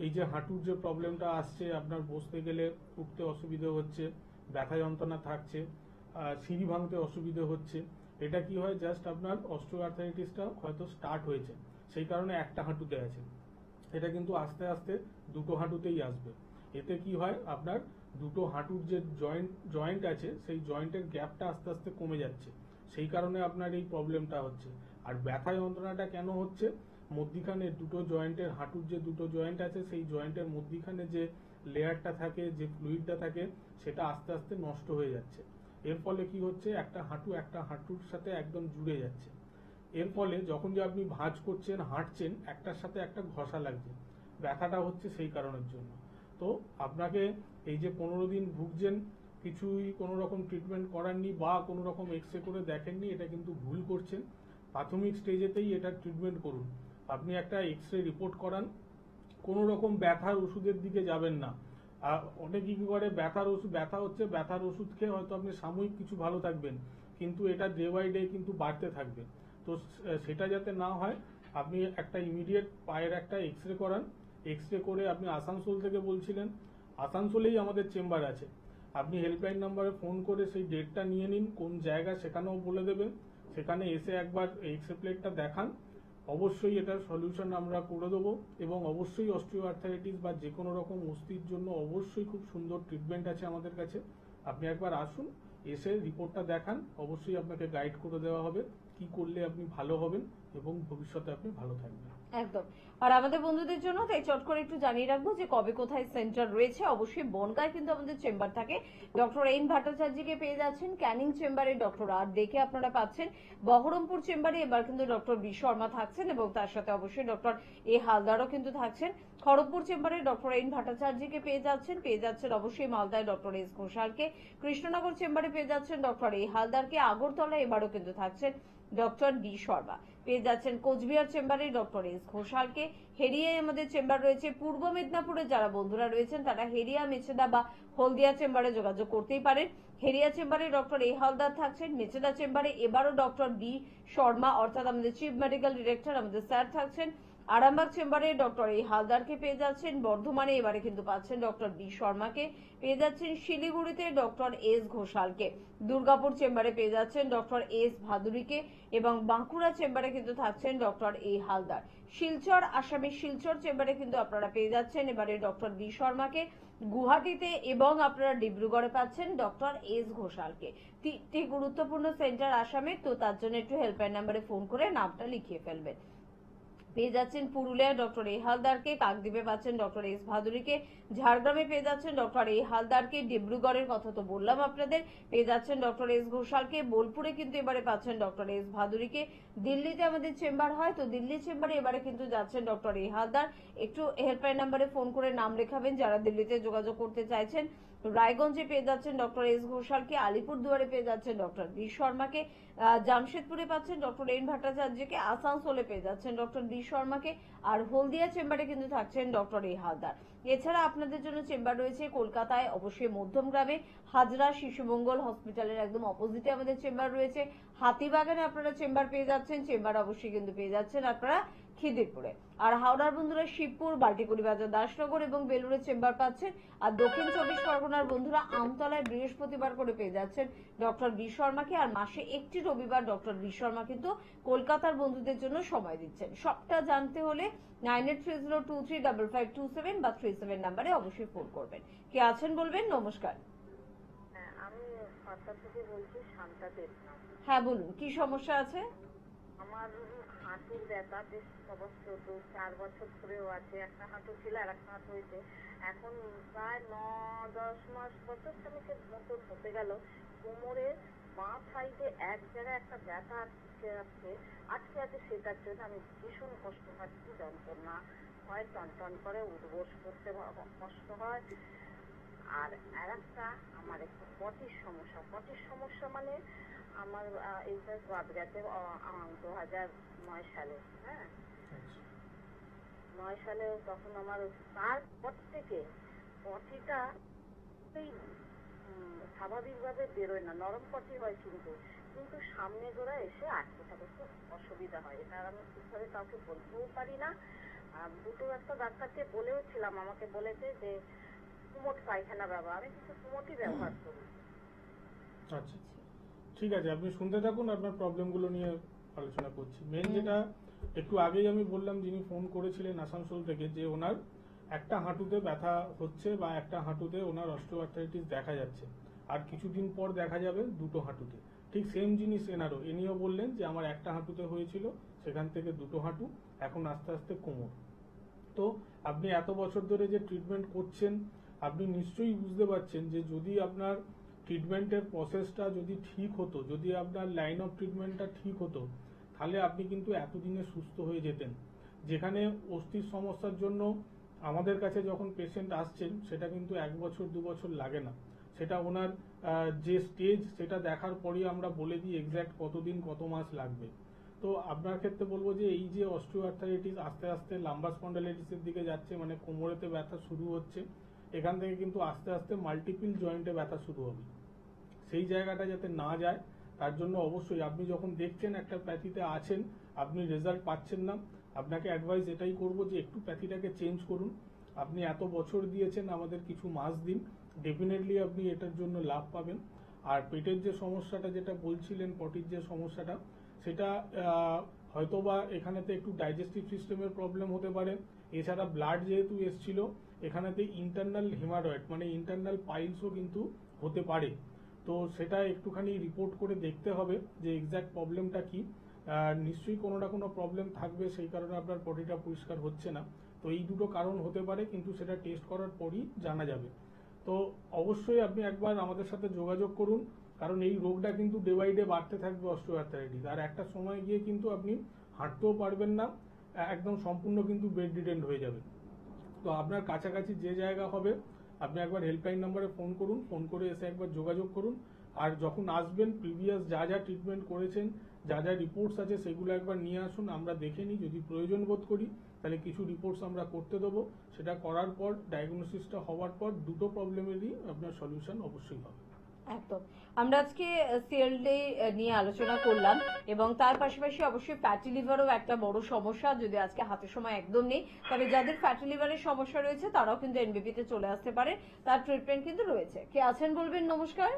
এই যে হাঁটুর যে প্রবলেমটা আসছে, আপনার বসতে গেলে উঠতে অসুবিধা হচ্ছে, ব্যথা যন্ত্রণা থাকছে, সিঁড়ি ভাঙতে অসুবিধে হচ্ছে, এটা কি হয়, জাস্ট আপনার অস্টিওআর্থাইটিসটা হয়তো স্টার্ট হয়েছে, সেই কারণে একটা হাঁটুতে আছে। এটা কিন্তু আস্তে আস্তে দুটো হাঁটুতেই আসবে। এতে কি হয়, আপনার দুটো হাঁটুর যে জয়েন্ট আছে সেই জয়েন্টের গ্যাপটা আস্তে আস্তে কমে যাচ্ছে, সেই কারণে আপনার এই প্রবলেমটা হচ্ছে। আর ব্যথা যন্ত্রণাটা কেন হচ্ছে, মধ্যিখানে দুটো জয়েন্টের, হাঁটুর যে দুটো জয়েন্ট আছে সেই জয়েন্টের মধ্যিখানে যে লেয়ারটা থাকে, যে ফ্লুইডটা থাকে, সেটা আস্তে আস্তে নষ্ট হয়ে যাচ্ছে। এর ফলে কি হচ্ছে, একটা হাঁটুর সাথে একদম জুড়ে যাচ্ছে। এর ফলে যখন যে আপনি ভাঁজ করছেন, হাঁটছেন, একটার সাথে একটা ঘষা লাগছে, ব্যথাটা হচ্ছে সেই কারণের জন্য। তো আপনাকে এই যে 15 দিন ভুগছেন, কিছুই কোনো রকম ট্রিটমেন্ট করাননি বা কোনো রকম এক্সরে করে দেখেননি, এটা কিন্তু ভুল করছেন। প্রাথমিক স্টেজেতেই এটা ট্রিটমেন্ট করুন। আপনি একটা এক্সরে রিপোর্ট করান, কোনো রকম ব্যথার ওষুধের দিকে যাবেন না। অনেকে কি করে, ব্যথা হচ্ছে, ব্যথার ওষুধ খেয়ে হয়তো আপনি সাময়িক কিছু ভালো থাকবেন, কিন্তু এটা ডে বাই ডে কিন্তু বাড়তে থাকবে। তো সেটা যাতে না হয়, আপনি একটা ইমিডিয়েট পায়ের একটা এক্সরে করান। এক্সরে করে, আপনি আসানসোল থেকে বলছিলেন, আসানসোলেই আমাদের চেম্বার আছে। আপনি হেল্পলাইন নাম্বারে ফোন করে সেই ডেটটা নিয়ে নিন, কোন জায়গা সেখানেও বলে দেবেন। সেখানে এসে একবার এক্সরে প্লেটটা দেখান, অবশ্যই এটার সলিউশন আমরা করে দেবো। এবং অবশ্যই অস্টিওআর্থাইটিস বা যে কোনো রকম অস্থির জন্য অবশ্যই খুব সুন্দর ট্রিটমেন্ট আছে আমাদের কাছে। আপনি একবার আসুন, এসে রিপোর্টটা দেখান, অবশ্যই আপনাকে গাইড করে দেওয়া হবে কি করলে আপনি ভালো হবেন এবং ভবিষ্যতে আপনি ভালো থাকবেন। একদম। আর আমাদের বন্ধুদের জন্য তাই চট করে একটু জানিয়ে রাখবো যে কবে কোথায় সেন্টার রয়েছে। অবশ্যই বনগাঁয় কিন্তু আমাদের চেম্বার থাকে। ডক্টর এন ভট্টাচার্যকে পেয়ে যাচ্ছেন ক্যানিং চেম্বারে, ডক্টর আর দেখে আপনারা পাচ্ছেন। বহরমপুর চেম্বারে এবার কিন্তু ডক্টর বি শর্মা থাকছেন এবং তার সাথে অবশ্যই ডক্টর এ হালদারও কিন্তু থাকছেন। খড়গপুর চেম্বারে ডক্টর এন ভট্টাচার্যকে পেয়ে যাচ্ছেন অবশ্যই মালদায় ডক্টর এস ঘোষালকে। কৃষ্ণনগর চেম্বারে পেয়ে যাচ্ছেন ডক্টর এ হালদারকে। আগরতলা এবারও কিন্তু থাকছেন ডক্টর বি শর্মা। পেয়ে যাচ্ছেন কোচবিহার চেম্বারে ডক্টর এস ঘোষালকে। হেরিয়ায় আমাদের চেম্বার রয়েছে। পূর্ব মেদিনীপুরে যারা বন্ধুরা রয়েছেন তারা হেরিয়া, মেচেদা বা হলদিয়া চেম্বারে যোগাযোগ করতেই পারেন। হেরিয়া চেম্বারে ডক্টর এ হালদার থাকছেন। মেচেদা চেম্বারে এবারও ডক্টর বি শর্মা অর্থাৎ আমাদের চিফ মেডিকেল ডিরেক্টর আমাদের স্যার থাকছেন। আরামবাগ চেম্বারে ডক্টর এ হালদারকে পেয়ে যাচ্ছেন। বর্ধমানে এবারে কিন্তু পাচ্ছেন ডক্টর বি শর্মাকে। পেয়ে যাচ্ছেন শিলিগুড়িতে ডক্টর এস ঘোষালকে। দুর্গাপুর চেম্বারে পেয়ে যাচ্ছেন ডক্টর এস ভাদুরীকে এবং বাঁকুড়া চেম্বারে কিন্তু থাকছেন ডক্টর এ হালদার। শিলচর, আসামের শিলচর চেম্বারে কিন্তু আপনারা পেয়ে যাচ্ছেন এবারে ডক্টর বি শর্মাকে। গুয়াহাটিতে এবং আপনারা ডিব্রুগড়ে পাচ্ছেন ডক্টর এস ঘোষালকে। তিনটি গুরুত্বপূর্ণ সেন্টার আসামে, তো তার জন্য একটু হেল্পলাইন নাম্বারে ফোন করে নামটা লিখিয়ে ফেলবেন। পেয়ে যাচ্ছেন পুরুলিয়ায় ডক্টর এ হালদারকে, কাকদ্বীপে পাচ্ছেন ডক্টর এস ভাদুরীকে, ঝাড়গ্রামে পেয়ে যাচ্ছেন ডক্টর এ হালদারকে, ডিব্রুগড়ের কথা তো বললাম আপনাদের, পেয়ে যাচ্ছেন ডক্টর এস ঘোষালকে, বোলপুরে কিন্তু এবারে পাচ্ছেন ডক্টর এস ভাদুরীকে। দিল্লিতে আমাদের চেম্বার হয়, তো দিল্লি চেম্বারে এবারে কিন্তু যাচ্ছেন ডক্টর এ হালদার। একটু হেল্পলাইন নাম্বারে ফোন করে নাম লেখাবেন যারা দিল্লিতে যোগাযোগ করতে চাইছেন। রায়গঞ্জে পেয়ে যাচ্ছেন ডক্টর এস ঘোষালকে, আলিপুরদুয়ারে পেয়ে যাচ্ছেন ডক্টর বি শর্মাকে, জামশেদপুরে পাচ্ছেন ডক্টর এন ভট্টাচার্যকে, আসানসোলে পেয়ে যাচ্ছেন ডক্টর বি শর্মাকে, আর হলদিয়া চেম্বারে কিন্তু থাকছেন ডক্টর এ হালদার। এছাড়া আপনাদের জন্য চেম্বার রয়েছে কলকাতায়, অবশ্যই মধ্যমগ্রামে হাজরা শিশু মঙ্গল হসপিটালের একদম অপোজিটে আমাদের চেম্বার রয়েছে। হাতিবাগানে আপনারা চেম্বার পেয়ে যাচ্ছেন, চেম্বার অবশ্যই কিন্তু পেয়ে যাচ্ছেন আপনারা খিদিরপুরে। আর হাওড়ার বন্ধুরা শিবপুর, বাল্টিকুড়ি বাজার, দাসনগর এবং বেলুড়ে চেম্বার পাচ্ছেন। আর দক্ষিণ 24 পরগনার বন্ধুরা আমতলায় বৃহস্পতিবার করে পেয়ে যাচ্ছেন ডক্টর বি শর্মাকে। আর মাসে একটি রবিবার ডক্টর বি শর্মা কিন্তু কলকাতার বন্ধুদের জন্য সময় দিচ্ছেন। সবটা জানতে হলে 9830235527 বা 37 নাম্বারে অবশ্যই ফোন করবেন। কে আছেন বলবেন। নমস্কার। হ্যাঁ, আমি সাতটা থেকে বলছি, শান্তা দেব। হ্যাঁ বলুন, কি সমস্যা আছে? আমার হাঁটুর ব্যথা বেশ অবশ্য তো 4 বছর ধরেও আছে। একটা হাঁটু ছিল আর একটা হাঁটু হয়েছে এখন প্রায় 9-10 মাস, বছর খানিকের মতো হতে গেল। কোমরের বাঁ সাইডে এক জায়গায় একটা ব্যথা আটকে আছে, সেটার জন্য আমি ভীষণ কষ্ট পাচ্ছি। যন্ত্রণা হয়, টনটন করে, উঠবোস করতে কষ্ট হয়। আর একটা আমার একটু পটির সমস্যা মানে আমার এইটা বাদ গেছে 2009 সালে। হ্যাঁ, 9 সালে তখন আমার তারপর থেকে পটিটা স্বাভাবিকভাবে বেরোয় না, নরম পটি হয় কিন্তু সামনে গোড়া এসে আটকে থাকে, খুব অসুবিধা হয়। এটা আমি ঠিকভাবে কাউকে বলতেও পারি না। দুটো একটা ডাক্তারকে বলেও ছিলাম, আমাকে বলেছে যে কুমোট পায়খানা ব্যবহার, আমি কিন্তু কুমোটই ব্যবহার করি। আচ্ছা, ঠিক আছে, আপনি শুনতে থাকুন, আপনার প্রবলেমগুলো নিয়ে আলোচনা করছি। মেন যেটা একটু আগেই আমি বললাম, যিনি ফোন করেছিলেন আসানসোল থেকে, যে ওনার একটা হাঁটুতে ব্যথা হচ্ছে বা একটা হাঁটুতে ওনার অস্টিওআর্থ্রাইটিস দেখা যাচ্ছে, আর কিছুদিন পর দেখা যাবে দুটো হাঁটুতে। ঠিক সেম জিনিস এনারও, ইনিও বললেন যে আমার একটা হাঁটুতে হয়েছিল, সেখান থেকে দুটো হাঁটু, এখন আস্তে আস্তে কোমর। তো আপনি এত বছর ধরে যে ট্রিটমেন্ট করছেন, আপনি নিশ্চয়ই বুঝতে পারছেন যে যদি আপনার ট্রিটমেন্টের প্রসেসটা যদি ঠিক হতো, যদি আপনার লাইন অফ ট্রিটমেন্টটা ঠিক হতো, তাহলে আপনি কিন্তু এতদিনে সুস্থ হয়ে যেতেন। যেখানে অস্থির সমস্যার জন্য আমাদের কাছে যখন পেশেন্ট আসছেন, সেটা কিন্তু 1 বছর 2 বছর লাগে না, সেটা ওনার যে স্টেজ সেটা দেখার পরই আমরা বলে দিই এক্স্যাক্ট কতদিন কত মাস লাগবে। তো আপনার ক্ষেত্রে বলবো যে এই যে অস্টিওআর্থ্রাইটিস আস্তে আস্তে লাম্বার স্পন্ডাইলাইটিসের দিকে যাচ্ছে, মানে কোমরেতে ব্যথা শুরু হচ্ছে, এখান থেকে কিন্তু আস্তে আস্তে মাল্টিপল জয়েন্টে ব্যথা শুরু হবে। সেই জায়গাটা যাতে না যায়, তার জন্য অবশ্যই আপনি যখন দেখছেন একটা প্যাথিতে আছেন, আপনি রেজাল্ট পাচ্ছেন না, আপনাকে অ্যাডভাইস এটাই করব যে একটু প্যাথিটাকে চেঞ্জ করুন। আপনি এত বছর দিয়েছেন, আমাদের কিছু মাস দিন, ডেফিনেটলি আপনি এটার জন্য লাভ পাবেন। আর পেটের যে সমস্যাটা যেটা বলছিলেন, পটির যে সমস্যাটা, সেটা হয়তোবা এখানেতে একটু ডাইজেস্টিভ সিস্টেমের প্রবলেম হতে পারে। এছাড়া ব্লাড যেহেতু এসছিল, এখানেতে ইন্টারনাল হেমারয়েড মানে ইন্টারনাল পাইলসও কিন্তু হতে পারে। তো সেটা একটুখানি রিপোর্ট করে দেখতে হবে যে এক্স্যাক্ট প্রবলেমটা কি। নিশ্চয়ই কোনো না কোনো প্রবলেম থাকবে, সেই কারণে আপনার পটিটা পরিষ্কার হচ্ছে না। তো এই দুটো কারণ হতে পারে, কিন্তু সেটা টেস্ট করার পরই জানা যাবে। তো অবশ্যই আপনি একবার আমাদের সাথে যোগাযোগ করুন, কারণ এই রোগটা কিন্তু ডে বাই ডে বাড়তে থাকবে অস্টিওআর্থ্রাইটিস, আর একটা সময় গিয়ে কিন্তু আপনি হাঁটতেও পারবেন না, একদম সম্পূর্ণ কিন্তু বেড রিডেন্ড হয়ে যাবে। তো আপনার কাছাকাছি যে জায়গা হবে, আপনি একবার হেল্পলাইন নাম্বারে ফোন করুন, ফোন করে এসে একবার যোগাযোগ করুন। আর যখন আসবেন, প্রিভিয়াস যা যা ট্রিটমেন্ট করেছেন, যা যা রিপোর্টস আছে, সেগুলো একবার নিয়ে আসুন, আমরা দেখে নিই। যদি প্রয়োজন বোধ করি তাহলে কিছু রিপোর্টস আমরা করতে দেবো। সেটা করার পর, ডায়াগনোসিসটা হওয়ার পর, দুটো প্রবলেমেরই আপনার সলিউশন অবশ্যই হবে। একদম। আমরা আজকে সিএলডি নিয়ে আলোচনা করলাম, এবং তার পাশাপাশি অবশ্যই ফ্যাটি লিভারও একটা বড় সমস্যা, যদি আজকে হাতে সময় একদম নেই। তবে যাদের ফ্যাটি লিভারের সমস্যা রয়েছে তারাও কিন্তু এনবিপি তে চলে আসতে পারে, তার ট্রিটমেন্ট কিন্তু রয়েছে। কে আছেন বলবেন? নমস্কার।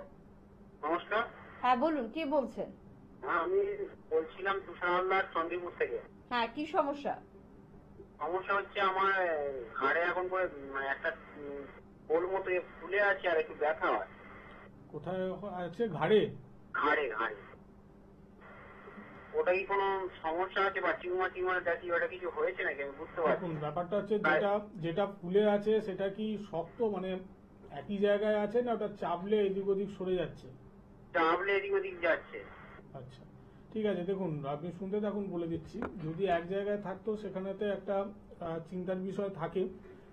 নমস্কার। হ্যাঁ বলুন, কে বলছেন? হ্যাঁ, আমি বলছিলাম তুষার হালদার চন্দ্রপুর থেকে। হ্যাঁ, কি সমস্যা? সমস্যা হচ্ছে আমার ঘাড়ে এখন করে একটা গোল মতো ফুলে আছে, আর একটু ব্যথা হয়। কোথায় আছে? ঘাড়ে? ঘাড়ে ঘাড়ে। ওটা কি কোনো সমস্যা আছে বা টিউমার জাতীয় ওটা কিছু হয়েছে নাকি, আমি বুঝতে পারছি দেখুন, না। ব্যাপারটা হচ্ছে যেটা ফুলে আছে সেটা কি শক্ত, মানে একই জায়গায় আছে, না ওটা চাপলে এদিক ওদিক সরে যাচ্ছে? চাপলে এদিক ওদিক যাচ্ছে। আচ্ছা, ঠিক আছে, দেখুন আপনি শুনতে থাকুন, বলে দিচ্ছি। যদি এক জায়গায় থাকতো সেখানেতে একটা চিন্তার বিষয় থাকে,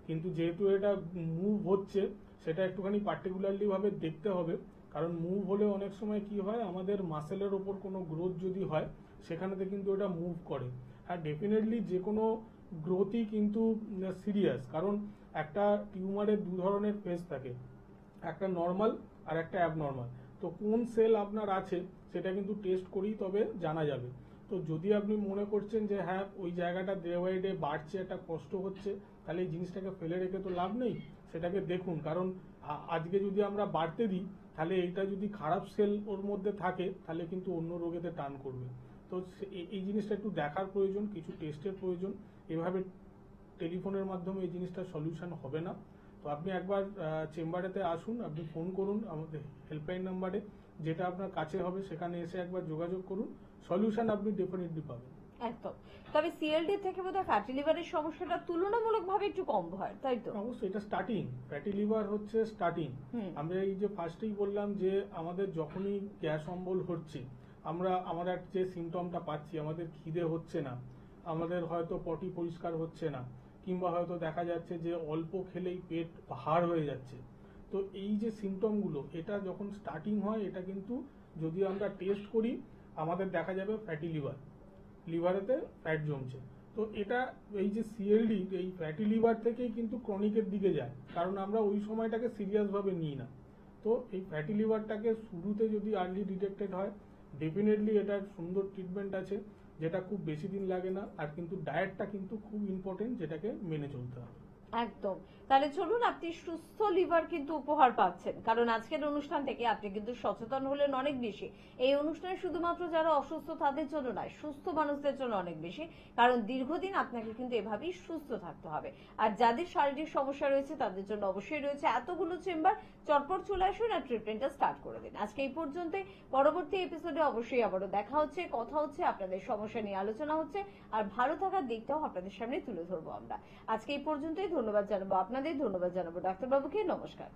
কিন্তু যেহেতু এটা মুভ হচ্ছে, সেটা একটুখানি পার্টিকুলারলি ভাবে দেখতে হবে। কারণ মুভ হলে অনেক সময় কি হয়, আমাদের মাসেলের ওপর কোনো গ্রোথ যদি হয়, সেখানেতে কিন্তু এটা মুভ করে। আর ডেফিনেটলি যে কোনো গ্রোথই কিন্তু সিরিয়াস, কারণ একটা টিউমারের দু ধরনের ফেজ থাকে, একটা নর্মাল আর একটা অ্যাবনর্মাল। তো কোন সেল আপনার আছে সেটা কিন্তু টেস্ট করেই তবে জানা যাবে। তো যদি আপনি মনে করছেন যে হ্যাঁ ওই জায়গাটা ডে বাই ডে বাড়ছে, একটা কষ্ট হচ্ছে, তাহলে এই জিনিসটাকে ফেলে রেখে তো লাভ নেই, সেটাকে দেখুন। কারণ আজকে যদি আমরা বাড়তে দিই, তাহলে এইটা যদি খারাপ সেল ওর মধ্যে থাকে, তাহলে কিন্তু অন্য রোগেতে টান করবে। তো এই জিনিসটা একটু দেখার প্রয়োজন, কিছু টেস্টের প্রয়োজন। এভাবে টেলিফোনের মাধ্যমে এই জিনিসটা সলিউশন হবে না। তো আপনি একবার চেম্বারেতে আসুন, আপনি ফোন করুন আমাদের হেল্পলাইন নাম্বারে, যেটা আপনার কাছে হবে, সেখানে এসে একবার যোগাযোগ করুন, সলিউশন আপনি ডেফিনেটলি পাবেন। একদম। তবে সিএলডি থেকে বোধহয় ফ্যাটি লিভারের সমস্যাটা তুলনামূলকভাবে একটু কম হয়, তাই তো? অবশ্যই, এটা স্টার্টিং। ফ্যাটি লিভার হচ্ছে স্টার্টিং। আমরা এই যে ফার্স্টেই বললাম যে আমাদের যখনই গ্যাস অম্বল হচ্ছে, আমরা যে সিমটমটা পাচ্ছি, আমাদের খিদে হচ্ছে না, আমাদের হয়তো পটি পরিষ্কার হচ্ছে না, কিংবা হয়তো দেখা যাচ্ছে যে অল্প খেলেই পেট ভার হয়ে যাচ্ছে। তো এই যে সিমটমগুলো, এটা যখন স্টার্টিং হয়, এটা কিন্তু যদি আমরা টেস্ট করি, আমাদের দেখা যাবে ফ্যাটি লিভারেতে ফ্যাট জমছে। তো এটা এই যে সিএলডি, এই ফ্যাটি লিভার থেকেই কিন্তু ক্রনিকের দিকে যায়, কারণ আমরা ওই সময়টাকে সিরিয়াস ভাবে নিই না। তো এই ফ্যাটি লিভারটাকে শুরুতে যদি আর্লি ডিটেক্টেড হয়, ডেফিনেটলি এটার সুন্দর ট্রিটমেন্ট আছে, যেটা খুব বেশি দিন লাগে না। আর কিন্তু ডায়েটটা কিন্তু খুব ইম্পর্টেন্ট, যেটাকে মেনে চলতে হবে। একদম। তাহলে চলুন, আপনি সুস্থ লিভার কিন্তু উপহার পাচ্ছেন, কারণ আজকের অনুষ্ঠান থেকে আপনি কিন্তু সচেতন হলেন অনেক বেশি। এই অনুষ্ঠানে শুধুমাত্র যারা অসুস্থ তাদের জন্য নয়, সুস্থ মানুষদের জন্য অনেক বেশি, কারণ দীর্ঘদিন আপনাকে কিন্তু এভাবেই সুস্থ থাকতে হবে। আর যাদের শারীরিক সমস্যা রয়েছে তাদের জন্য অবশ্যই রয়েছে এতগুলো চেম্বার। চটপট চলে আসুন আর ট্রিটমেন্টটা স্টার্ট করে দিন। আজকে এই পর্যন্তই, পরবর্তী এপিসোডে অবশ্যই আবারও দেখা হচ্ছে, কথা হচ্ছে, আপনাদের সমস্যা নিয়ে আলোচনা হচ্ছে, আর ভালো থাকার দিকটাও আপনাদের সামনে তুলে ধরবো আমরা। আজকে এই পর্যন্তই, ধন্যবাদ জানাবো আপনাদের, ধন্যবাদ জানাবো ডাক্তারবাবুকে, নমস্কার।